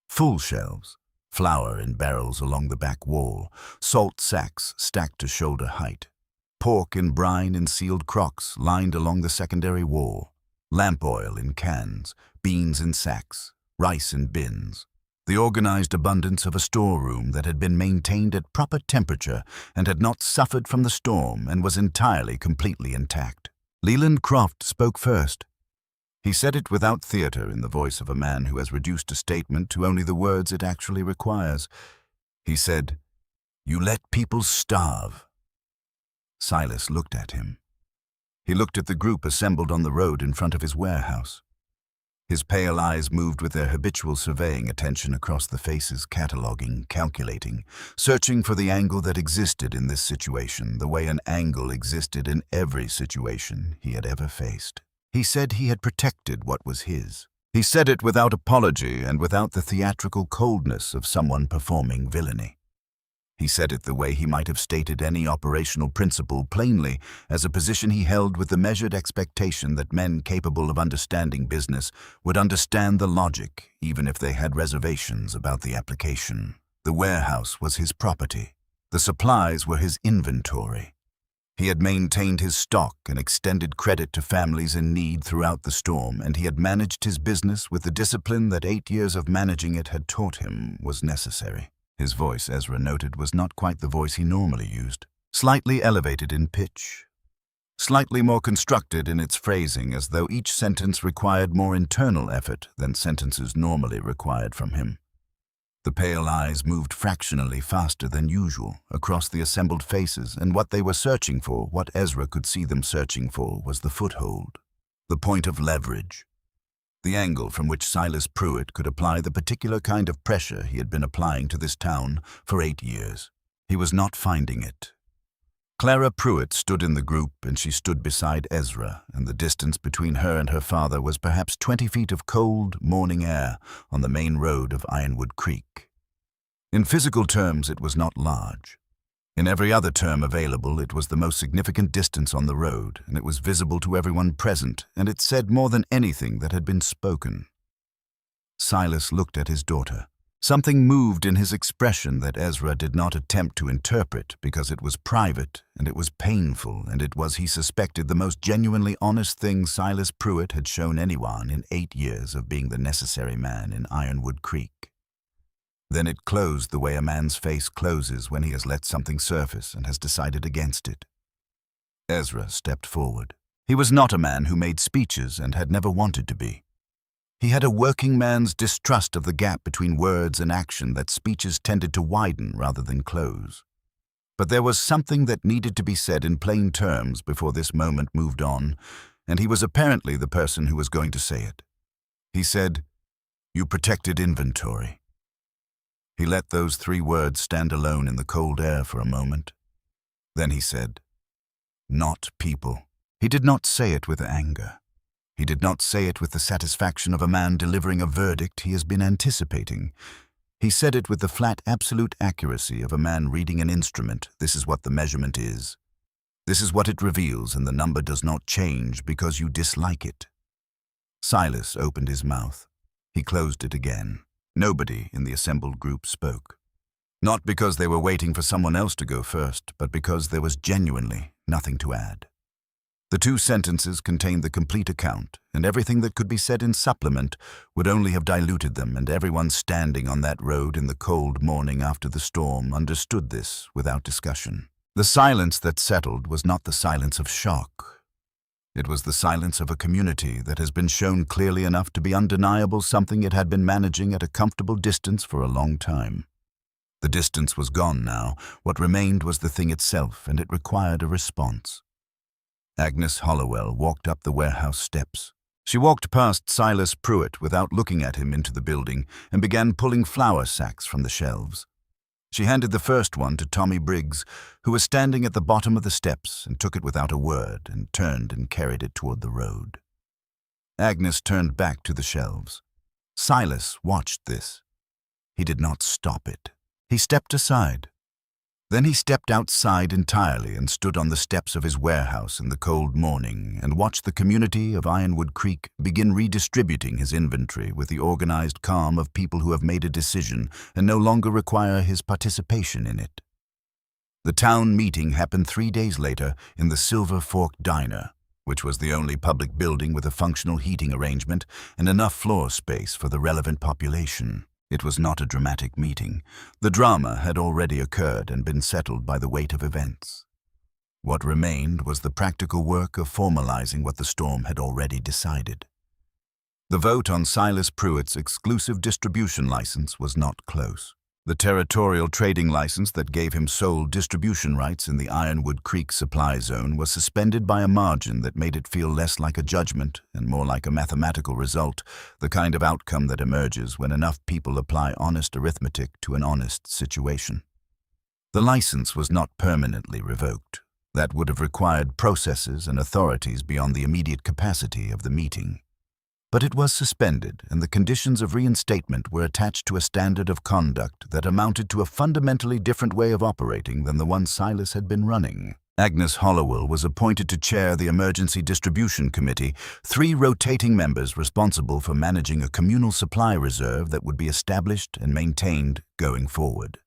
A: Full shelves, flour in barrels along the back wall, salt sacks stacked to shoulder height. Pork in brine in sealed crocks lined along the secondary wall, lamp oil in cans, beans in sacks, rice in bins, the organized abundance of a storeroom that had been maintained at proper temperature and had not suffered from the storm and was entirely, completely intact. Leland Croft spoke first. He said it without theater, in the voice of a man who has reduced a statement to only the words it actually requires. He said, "You let people starve." Silas looked at him. He looked at the group assembled on the road in front of his warehouse. His pale eyes moved with their habitual surveying attention across the faces, cataloging, calculating, searching for the angle that existed in this situation, the way an angle existed in every situation he had ever faced. He said he had protected what was his. He said it without apology and without the theatrical coldness of someone performing villainy. He said it the way he might have stated any operational principle plainly, as a position he held with the measured expectation that men capable of understanding business would understand the logic, even if they had reservations about the application. The warehouse was his property. The supplies were his inventory. He had maintained his stock and extended credit to families in need throughout the storm, and he had managed his business with the discipline that 8 years of managing it had taught him was necessary. His voice, Ezra noted, was not quite the voice he normally used. Slightly elevated in pitch. Slightly more constructed in its phrasing, as though each sentence required more internal effort than sentences normally required from him. The pale eyes moved fractionally faster than usual across the assembled faces, and what they were searching for, what Ezra could see them searching for, was the foothold, the point of leverage. The angle from which Silas Pruitt could apply the particular kind of pressure he had been applying to this town for 8 years. He was not finding it. Clara Pruitt stood in the group, and she stood beside Ezra, and the distance between her and her father was perhaps 20 feet of cold, morning air on the main road of Ironwood Creek. In physical terms, it was not large. In every other term available, it was the most significant distance on the road, and it was visible to everyone present, and it said more than anything that had been spoken. Silas looked at his daughter. Something moved in his expression that Ezra did not attempt to interpret, because it was private, and it was painful, and it was, he suspected, the most genuinely honest thing Silas Pruitt had shown anyone in 8 years of being the necessary man in Ironwood Creek. Then it closed the way a man's face closes when he has let something surface and has decided against it. Ezra stepped forward. He was not a man who made speeches and had never wanted to be. He had a working man's distrust of the gap between words and action that speeches tended to widen rather than close. But there was something that needed to be said in plain terms before this moment moved on, and he was apparently the person who was going to say it. He said, "You protected inventory." He let those 3 words stand alone in the cold air for a moment. Then he said, "Not people." He did not say it with anger. He did not say it with the satisfaction of a man delivering a verdict he has been anticipating. He said it with the flat, absolute accuracy of a man reading an instrument. This is what the measurement is. This is what it reveals, and the number does not change because you dislike it. Silas opened his mouth. He closed it again. Nobody in the assembled group spoke. Not because they were waiting for someone else to go first, but because there was genuinely nothing to add. The 2 sentences contained the complete account, and everything that could be said in supplement would only have diluted them, and everyone standing on that road in the cold morning after the storm understood this without discussion. The silence that settled was not the silence of shock. It was the silence of a community that has been shown clearly enough to be undeniable something it had been managing at a comfortable distance for a long time. The distance was gone now. What remained was the thing itself, and it required a response. Agnes Hollowell walked up the warehouse steps. She walked past Silas Pruitt without looking at him into the building and began pulling flour sacks from the shelves. She handed the first one to Tommy Briggs, who was standing at the bottom of the steps, and took it without a word and turned and carried it toward the road. Agnes turned back to the shelves. Silas watched this. He did not stop it. He stepped aside. Then he stepped outside entirely and stood on the steps of his warehouse in the cold morning and watched the community of Ironwood Creek begin redistributing his inventory with the organized calm of people who have made a decision and no longer require his participation in it. The town meeting happened 3 days later in the Silver Fork Diner, which was the only public building with a functional heating arrangement and enough floor space for the relevant population. It was not a dramatic meeting. The drama had already occurred and been settled by the weight of events. What remained was the practical work of formalizing what the storm had already decided. The vote on Silas Pruitt's exclusive distribution license was not close. The territorial trading license that gave him sole distribution rights in the Ironwood Creek supply zone was suspended by a margin that made it feel less like a judgment and more like a mathematical result, the kind of outcome that emerges when enough people apply honest arithmetic to an honest situation. The license was not permanently revoked. That would have required processes and authorities beyond the immediate capacity of the meeting. But it was suspended, and the conditions of reinstatement were attached to a standard of conduct that amounted to a fundamentally different way of operating than the one Silas had been running. Agnes Hollowell was appointed to chair the Emergency Distribution Committee, 3 rotating members responsible for managing a communal supply reserve that would be established and maintained going forward.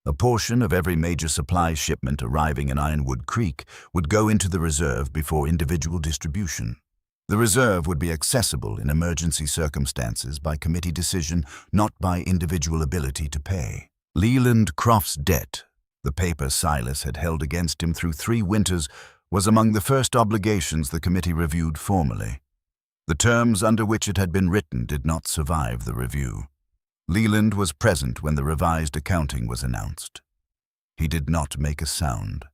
A: A portion of every major supply shipment arriving in Ironwood Creek would go into the reserve before individual distribution. The reserve would be accessible in emergency circumstances by committee decision, not by individual ability to pay. Leland Croft's debt, the paper Silas had held against him through 3 winters, was among the first obligations the committee reviewed formally. The terms under which it had been written did not survive the review. Leland was present when the revised accounting was announced. He did not make a sound.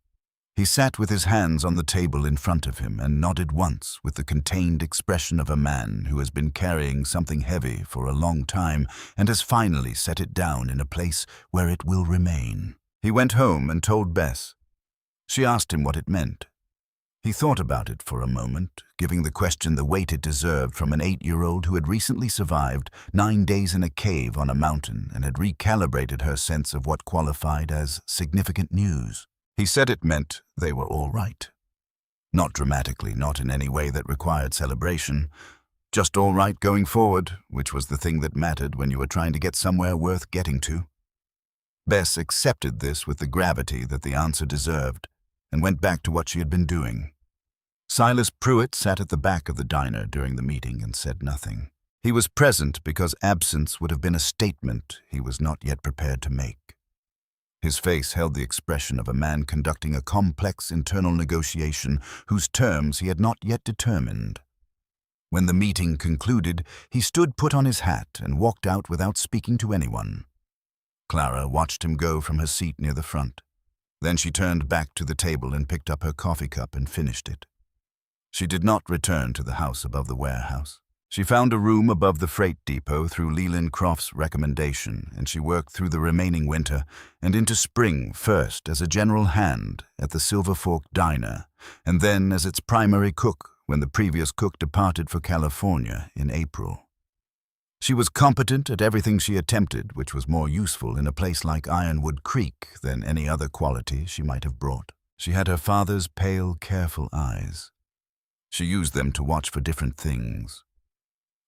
A: He sat with his hands on the table in front of him and nodded once with the contained expression of a man who has been carrying something heavy for a long time and has finally set it down in a place where it will remain. He went home and told Bess. She asked him what it meant. He thought about it for a moment, giving the question the weight it deserved from an 8-year-old who had recently survived 9 days in a cave on a mountain and had recalibrated her sense of what qualified as significant news. He said it meant they were all right. Not dramatically, not in any way that required celebration. Just all right going forward, which was the thing that mattered when you were trying to get somewhere worth getting to. Bess accepted this with the gravity that the answer deserved and went back to what she had been doing. Silas Pruitt sat at the back of the diner during the meeting and said nothing. He was present because absence would have been a statement he was not yet prepared to make. His face held the expression of a man conducting a complex internal negotiation whose terms he had not yet determined. When the meeting concluded, he stood, put on his hat, and walked out without speaking to anyone. Clara watched him go from her seat near the front. Then she turned back to the table and picked up her coffee cup and finished it. She did not return to the house above the warehouse. She found a room above the freight depot through Leland Croft's recommendation, and she worked through the remaining winter and into spring, first as a general hand at the Silver Fork Diner, and then as its primary cook when the previous cook departed for California in April. She was competent at everything she attempted, which was more useful in a place like Ironwood Creek than any other quality she might have brought. She had her father's pale, careful eyes. She used them to watch for different things.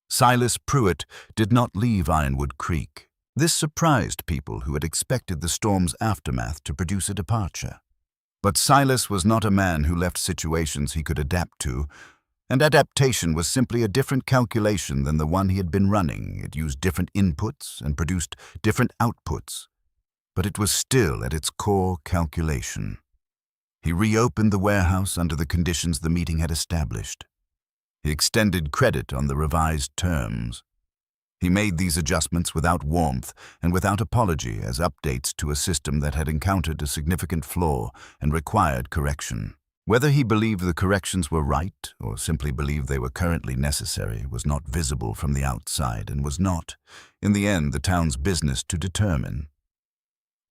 A: Silas Pruitt did not leave Ironwood Creek. This surprised people who had expected the storm's aftermath to produce a departure. But Silas was not a man who left situations he could adapt to, and adaptation was simply a different calculation than the one he had been running. It used different inputs and produced different outputs, but it was still at its core calculation. He reopened the warehouse under the conditions the meeting had established. He extended credit on the revised terms. He made these adjustments without warmth and without apology as updates to a system that had encountered a significant flaw and required correction. Whether he believed the corrections were right or simply believed they were currently necessary was not visible from the outside and was not, in the end, the town's business to determine.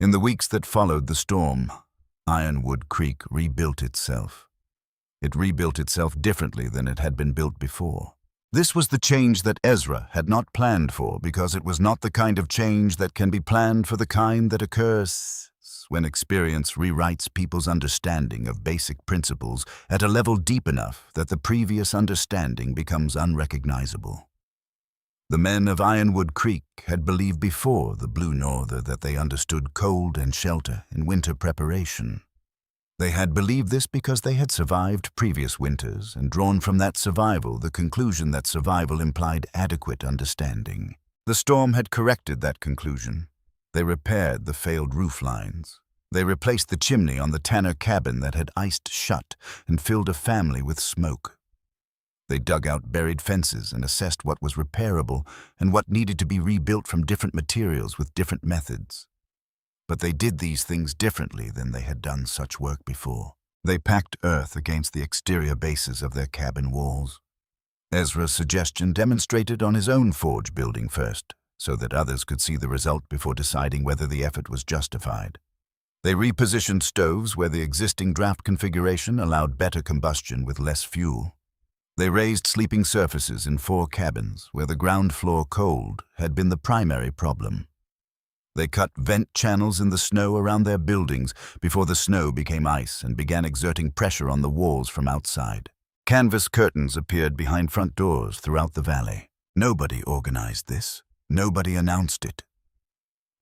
A: In the weeks that followed the storm, Ironwood Creek rebuilt itself. It rebuilt itself differently than it had been built before. This was the change that Ezra had not planned for because it was not the kind of change that can be planned for, the kind that occurs when experience rewrites people's understanding of basic principles at a level deep enough that the previous understanding becomes unrecognizable. The men of Ironwood Creek had believed before the Blue Norther that they understood cold and shelter in winter preparation. They had believed this because they had survived previous winters and drawn from that survival the conclusion that survival implied adequate understanding. The storm had corrected that conclusion. They repaired the failed roof lines. They replaced the chimney on the Tanner cabin that had iced shut and filled a family with smoke. They dug out buried fences and assessed what was repairable and what needed to be rebuilt from different materials with different methods. But they did these things differently than they had done such work before. They packed earth against the exterior bases of their cabin walls. Ezra's suggestion demonstrated on his own forge building first, so that others could see the result before deciding whether the effort was justified. They repositioned stoves where the existing draft configuration allowed better combustion with less fuel. They raised sleeping surfaces in 4 cabins where the ground floor cold had been the primary problem. They cut vent channels in the snow around their buildings before the snow became ice and began exerting pressure on the walls from outside. Canvas curtains appeared behind front doors throughout the valley. Nobody organized this. Nobody announced it.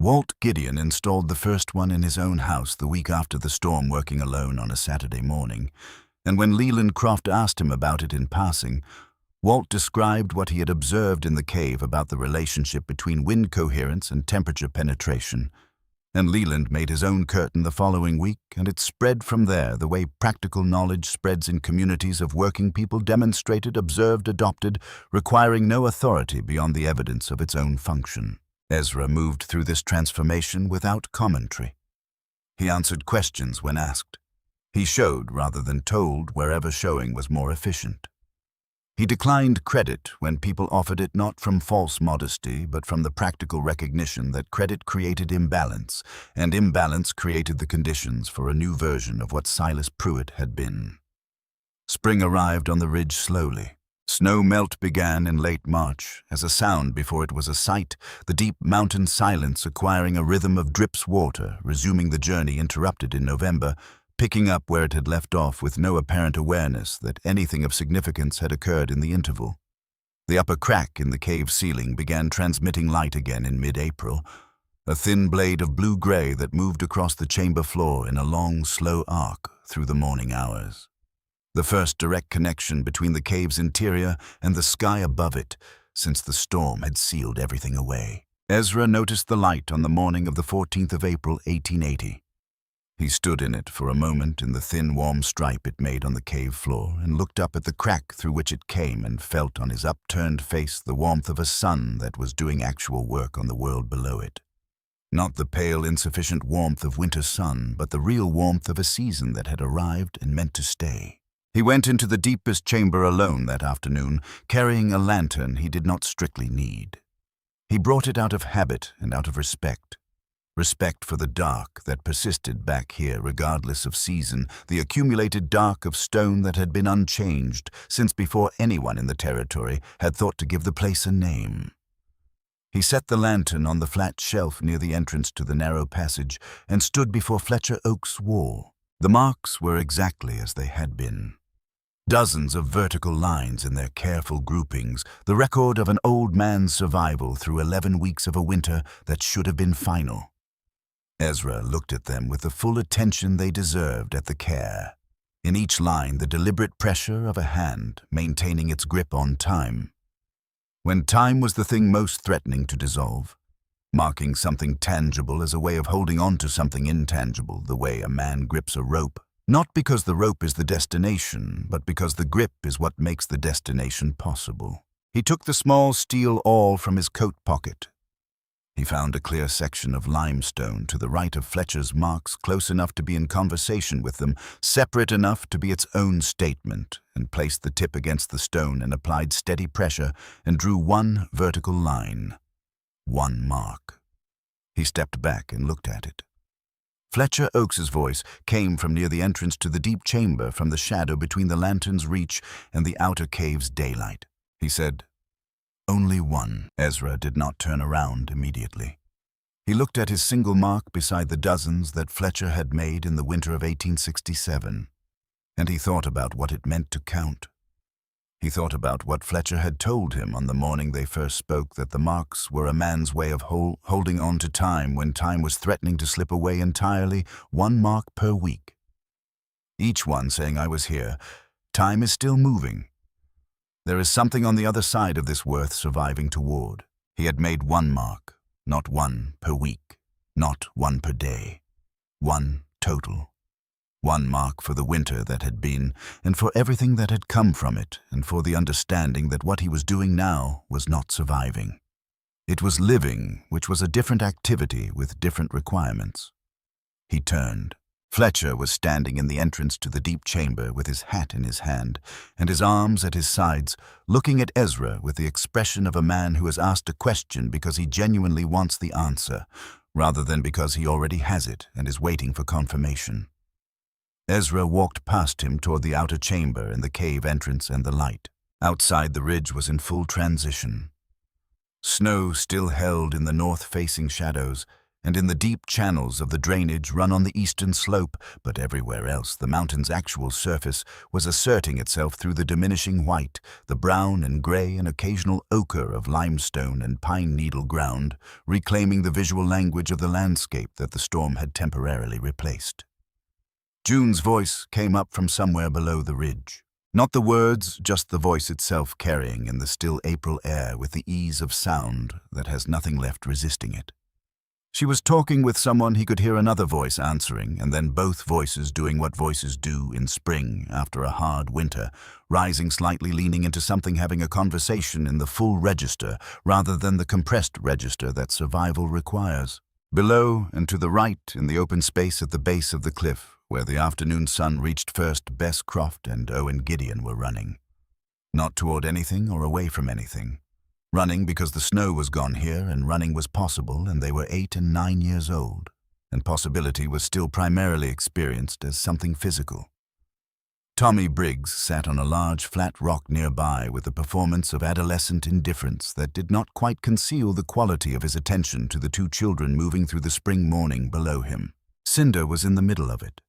A: Walt Gideon installed the first one in his own house the week after the storm, working alone on a Saturday morning, and when Leland Croft asked him about it in passing, Walt described what he had observed in the cave about the relationship between wind coherence and temperature penetration, and Leland made his own curtain the following week, and it spread from there the way practical knowledge spreads in communities of working people, demonstrated, observed, adopted, requiring no authority beyond the evidence of its own function. Ezra moved through this transformation without commentary. He answered questions when asked. He showed rather than told wherever showing was more efficient. He declined credit when people offered it, not from false modesty, but from the practical recognition that credit created imbalance, and imbalance created the conditions for a new version of what Silas Pruitt had been. Spring arrived on the ridge slowly. Snow melt began in late March, as a sound before it was a sight, the deep mountain silence acquiring a rhythm of drips water, resuming the journey interrupted in November, picking up where it had left off with no apparent awareness that anything of significance had occurred in the interval. The upper crack in the cave ceiling began transmitting light again in mid-April, a thin blade of blue-gray that moved across the chamber floor in a long, slow arc through the morning hours. The first direct connection between the cave's interior and the sky above it, since the storm had sealed everything away. Ezra noticed the light on the morning of the 14th of April, 1880. He stood in it for a moment in the thin, warm stripe it made on the cave floor and looked up at the crack through which it came and felt on his upturned face the warmth of a sun that was doing actual work on the world below it. Not the pale, insufficient warmth of winter sun, but the real warmth of a season that had arrived and meant to stay. He went into the deepest chamber alone that afternoon, carrying a lantern he did not strictly need. He brought it out of habit and out of respect. Respect for the dark that persisted back here regardless of season, the accumulated dark of stone that had been unchanged since before anyone in the territory had thought to give the place a name. He set the lantern on the flat shelf near the entrance to the narrow passage and stood before Fletcher Oak's wall. The marks were exactly as they had been. Dozens of vertical lines in their careful groupings, the record of an old man's survival through 11 weeks of a winter that should have been final. Ezra looked at them with the full attention they deserved at the care. In each line, the deliberate pressure of a hand maintaining its grip on time. When time was the thing most threatening to dissolve, marking something tangible as a way of holding on to something intangible, the way a man grips a rope, not because the rope is the destination, but because the grip is what makes the destination possible. He took the small steel awl from his coat pocket. He found a clear section of limestone to the right of Fletcher's marks, close enough to be in conversation with them, separate enough to be its own statement, and placed the tip against the stone and applied steady pressure and drew one vertical line. One mark. He stepped back and looked at it. Fletcher Oakes's voice came from near the entrance to the deep chamber, from the shadow between the lantern's reach and the outer cave's daylight. He said, "Only one." Ezra did not turn around immediately. He looked at his single mark beside the dozens that Fletcher had made in the winter of 1867, and he thought about what it meant to count. He thought about what Fletcher had told him on the morning they first spoke, that the marks were a man's way of holding on to time when time was threatening to slip away entirely, one mark per week. Each one saying, "I was here. Time is still moving. There is something on the other side of this worth surviving toward." He had made one mark, not one per week, not one per day. One total. One mark for the winter that had been, and for everything that had come from it, and for the understanding that what he was doing now was not surviving. It was living, which was a different activity with different requirements. He turned. Fletcher was standing in the entrance to the deep chamber with his hat in his hand and his arms at his sides, looking at Ezra with the expression of a man who has asked a question because he genuinely wants the answer, rather than because he already has it and is waiting for confirmation. Ezra walked past him toward the outer chamber and the cave entrance and the light. Outside, the ridge was in full transition. Snow still held in the north-facing shadows, and in the deep channels of the drainage run on the eastern slope, but everywhere else the mountain's actual surface was asserting itself through the diminishing white, the brown and gray and occasional ochre of limestone and pine needle ground, reclaiming the visual language of the landscape that the storm had temporarily replaced. June's voice came up from somewhere below the ridge. Not the words, just the voice itself carrying in the still April air with the ease of sound that has nothing left resisting it. She was talking with someone he could hear another voice answering, and then both voices doing what voices do in spring after a hard winter, rising slightly, leaning into something, having a conversation in the full register rather than the compressed register that survival requires. Below and to the right, in the open space at the base of the cliff, where the afternoon sun reached first, Bess Croft and Owen Gideon were running. Not toward anything or away from anything. Running because the snow was gone here and running was possible, and they were 8 and 9 years old, and possibility was still primarily experienced as something physical. Tommy Briggs sat on a large flat rock nearby with a performance of adolescent indifference that did not quite conceal the quality of his attention to the two children moving through the spring morning below him. Cinder was in the middle of it.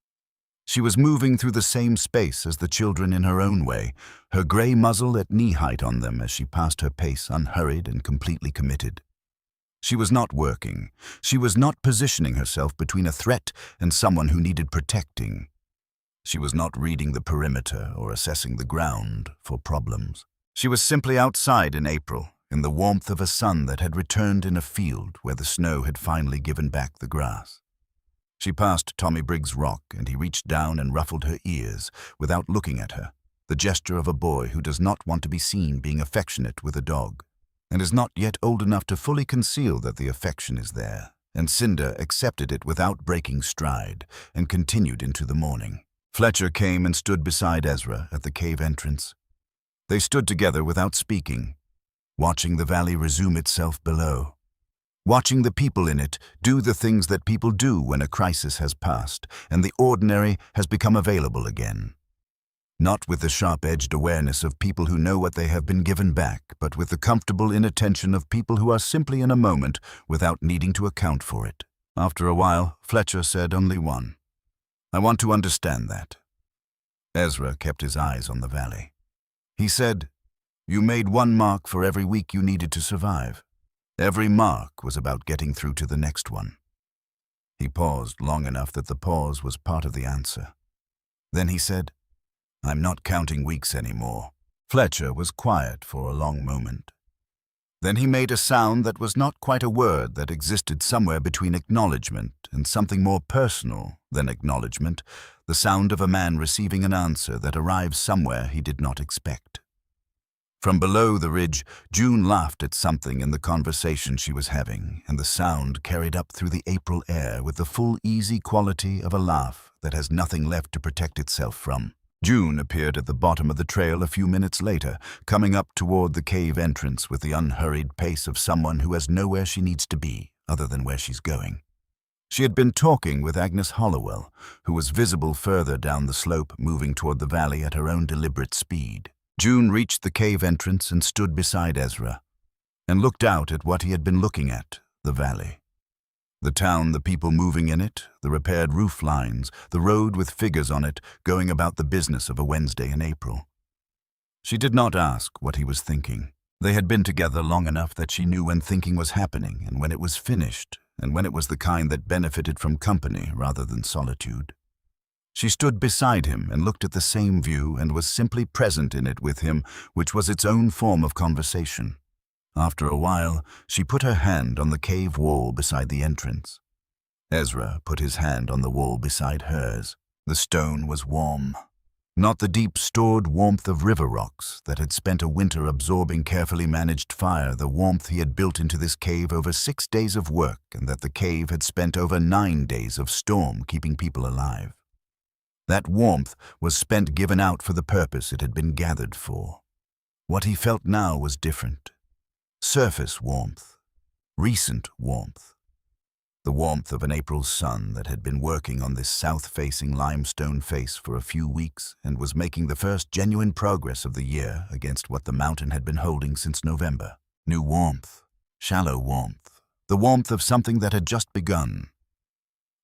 A: She was moving through the same space as the children in her own way, her gray muzzle at knee-height on them as she passed her pace, unhurried and completely committed. She was not working. She was not positioning herself between a threat and someone who needed protecting. She was not reading the perimeter or assessing the ground for problems. She was simply outside in April, in the warmth of a sun that had returned in a field where the snow had finally given back the grass. She passed Tommy Briggs' rock, and he reached down and ruffled her ears without looking at her, the gesture of a boy who does not want to be seen being affectionate with a dog, and is not yet old enough to fully conceal that the affection is there, and Cinder accepted it without breaking stride and continued into the morning. Fletcher came and stood beside Ezra at the cave entrance. They stood together without speaking, watching the valley resume itself below, watching the people in it do the things that people do when a crisis has passed and the ordinary has become available again. Not with the sharp-edged awareness of people who know what they have been given back, but with the comfortable inattention of people who are simply in a moment without needing to account for it. After a while, Fletcher said only one. "I want to understand that." Ezra kept his eyes on the valley. He said, "You made one mark for every week you needed to survive. Every mark was about getting through to the next one." He paused long enough that the pause was part of the answer. Then he said, "I'm not counting weeks anymore." Fletcher was quiet for a long moment. Then he made a sound that was not quite a word, that existed somewhere between acknowledgement and something more personal than acknowledgement, the sound of a man receiving an answer that arrives somewhere he did not expect. From below the ridge, June laughed at something in the conversation she was having, and the sound carried up through the April air with the full, easy quality of a laugh that has nothing left to protect itself from. June appeared at the bottom of the trail a few minutes later, coming up toward the cave entrance with the unhurried pace of someone who has nowhere she needs to be other than where she's going. She had been talking with Agnes Hollowell, who was visible further down the slope, moving toward the valley at her own deliberate speed. June reached the cave entrance and stood beside Ezra, and looked out at what he had been looking at, the valley. The town, the people moving in it, the repaired roof lines, the road with figures on it, going about the business of a Wednesday in April. She did not ask what he was thinking. They had been together long enough that she knew when thinking was happening and when it was finished, and when it was the kind that benefited from company rather than solitude. She stood beside him and looked at the same view and was simply present in it with him, which was its own form of conversation. After a while, she put her hand on the cave wall beside the entrance. Ezra put his hand on the wall beside hers. The stone was warm. Not the deep stored warmth of river rocks that had spent a winter absorbing carefully managed fire, the warmth he had built into this cave over 6 days of work, and that the cave had spent over 9 days of storm keeping people alive. That warmth was spent given out for the purpose it had been gathered for. What he felt now was different. Surface warmth, recent warmth. The warmth of an April sun that had been working on this south-facing limestone face for a few weeks and was making the first genuine progress of the year against what the mountain had been holding since November. New warmth, shallow warmth, the warmth of something that had just begun.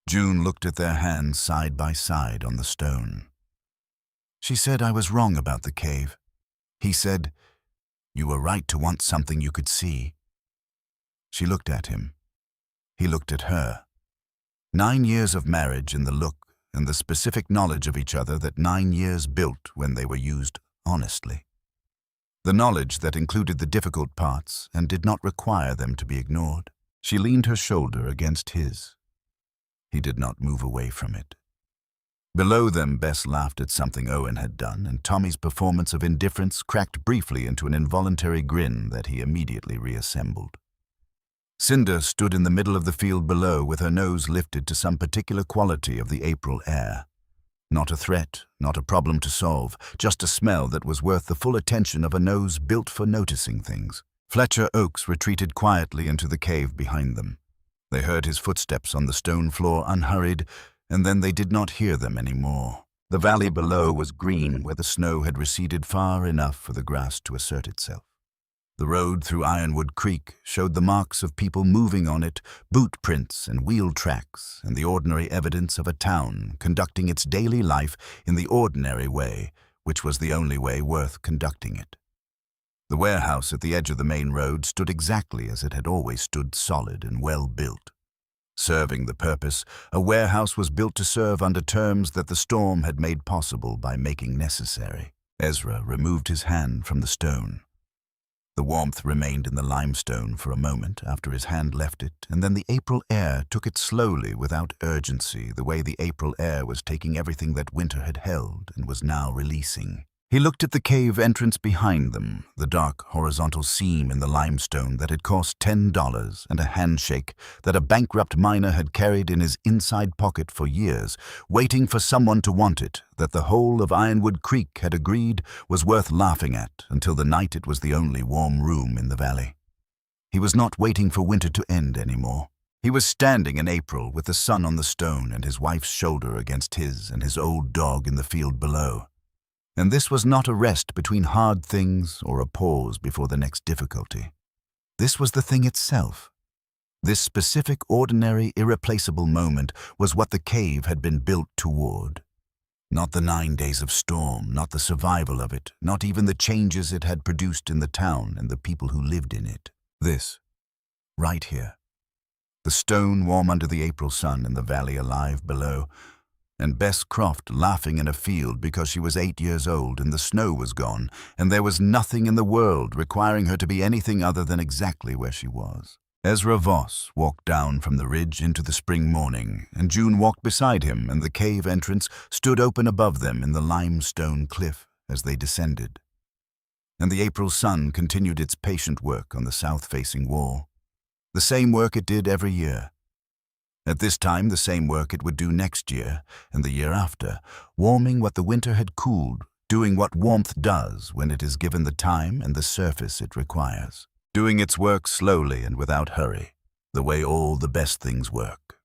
A: June looked at their hands side by side on the stone. She said, "I was wrong about the cave." He said, "You were right to want something you could see." She looked at him. He looked at her. 9 years of marriage in the look and the specific knowledge of each other that 9 years built when they were used honestly. The knowledge that included the difficult parts and did not require them to be ignored. She leaned her shoulder against his. He did not move away from it. Below them, Bess laughed at something Owen had done, and Tommy's performance of indifference cracked briefly into an involuntary grin that he immediately reassembled. Cinder stood in the middle of the field below with her nose lifted to some particular quality of the April air. Not a threat, not a problem to solve, just a smell that was worth the full attention of a nose built for noticing things. Fletcher Oakes retreated quietly into the cave behind them. They heard his footsteps on the stone floor unhurried, and then they did not hear them anymore. The valley below was green where the snow had receded far enough for the grass to assert itself. The road through Ironwood Creek showed the marks of people moving on it, boot prints and wheel tracks, and the ordinary evidence of a town conducting its daily life in the ordinary way, which was the only way worth conducting it. The warehouse at the edge of the main road stood exactly as it had always stood, solid and well built. Serving the purpose, a warehouse was built to serve under terms that the storm had made possible by making necessary. Ezra removed his hand from the stone. The warmth remained in the limestone for a moment after his hand left it, and then the April air took it slowly without urgency, the way the April air was taking everything that winter had held and was now releasing. He looked at the cave entrance behind them, the dark horizontal seam in the limestone that had cost $10 and a handshake that a bankrupt miner had carried in his inside pocket for years, waiting for someone to want it, that the whole of Ironwood Creek had agreed was worth laughing at until the night it was the only warm room in the valley. He was not waiting for winter to end anymore. He was standing in April with the sun on the stone and his wife's shoulder against his and his old dog in the field below. And this was not a rest between hard things or a pause before the next difficulty. This was the thing itself. This specific, ordinary, irreplaceable moment was what the cave had been built toward. Not the 9 days of storm, not the survival of it, not even the changes it had produced in the town and the people who lived in it. This, right here. The stone warm under the April sun and the valley alive below, and Bess Croft laughing in a field because she was 8 years old and the snow was gone, and there was nothing in the world requiring her to be anything other than exactly where she was. Ezra Voss walked down from the ridge into the spring morning, and June walked beside him, and the cave entrance stood open above them in the limestone cliff as they descended. And the April sun continued its patient work on the south-facing wall. The same work it did every year. At this time, the same work it would do next year and the year after, warming what the winter had cooled, doing what warmth does when it is given the time and the surface it requires, doing its work slowly and without hurry, the way all the best things work.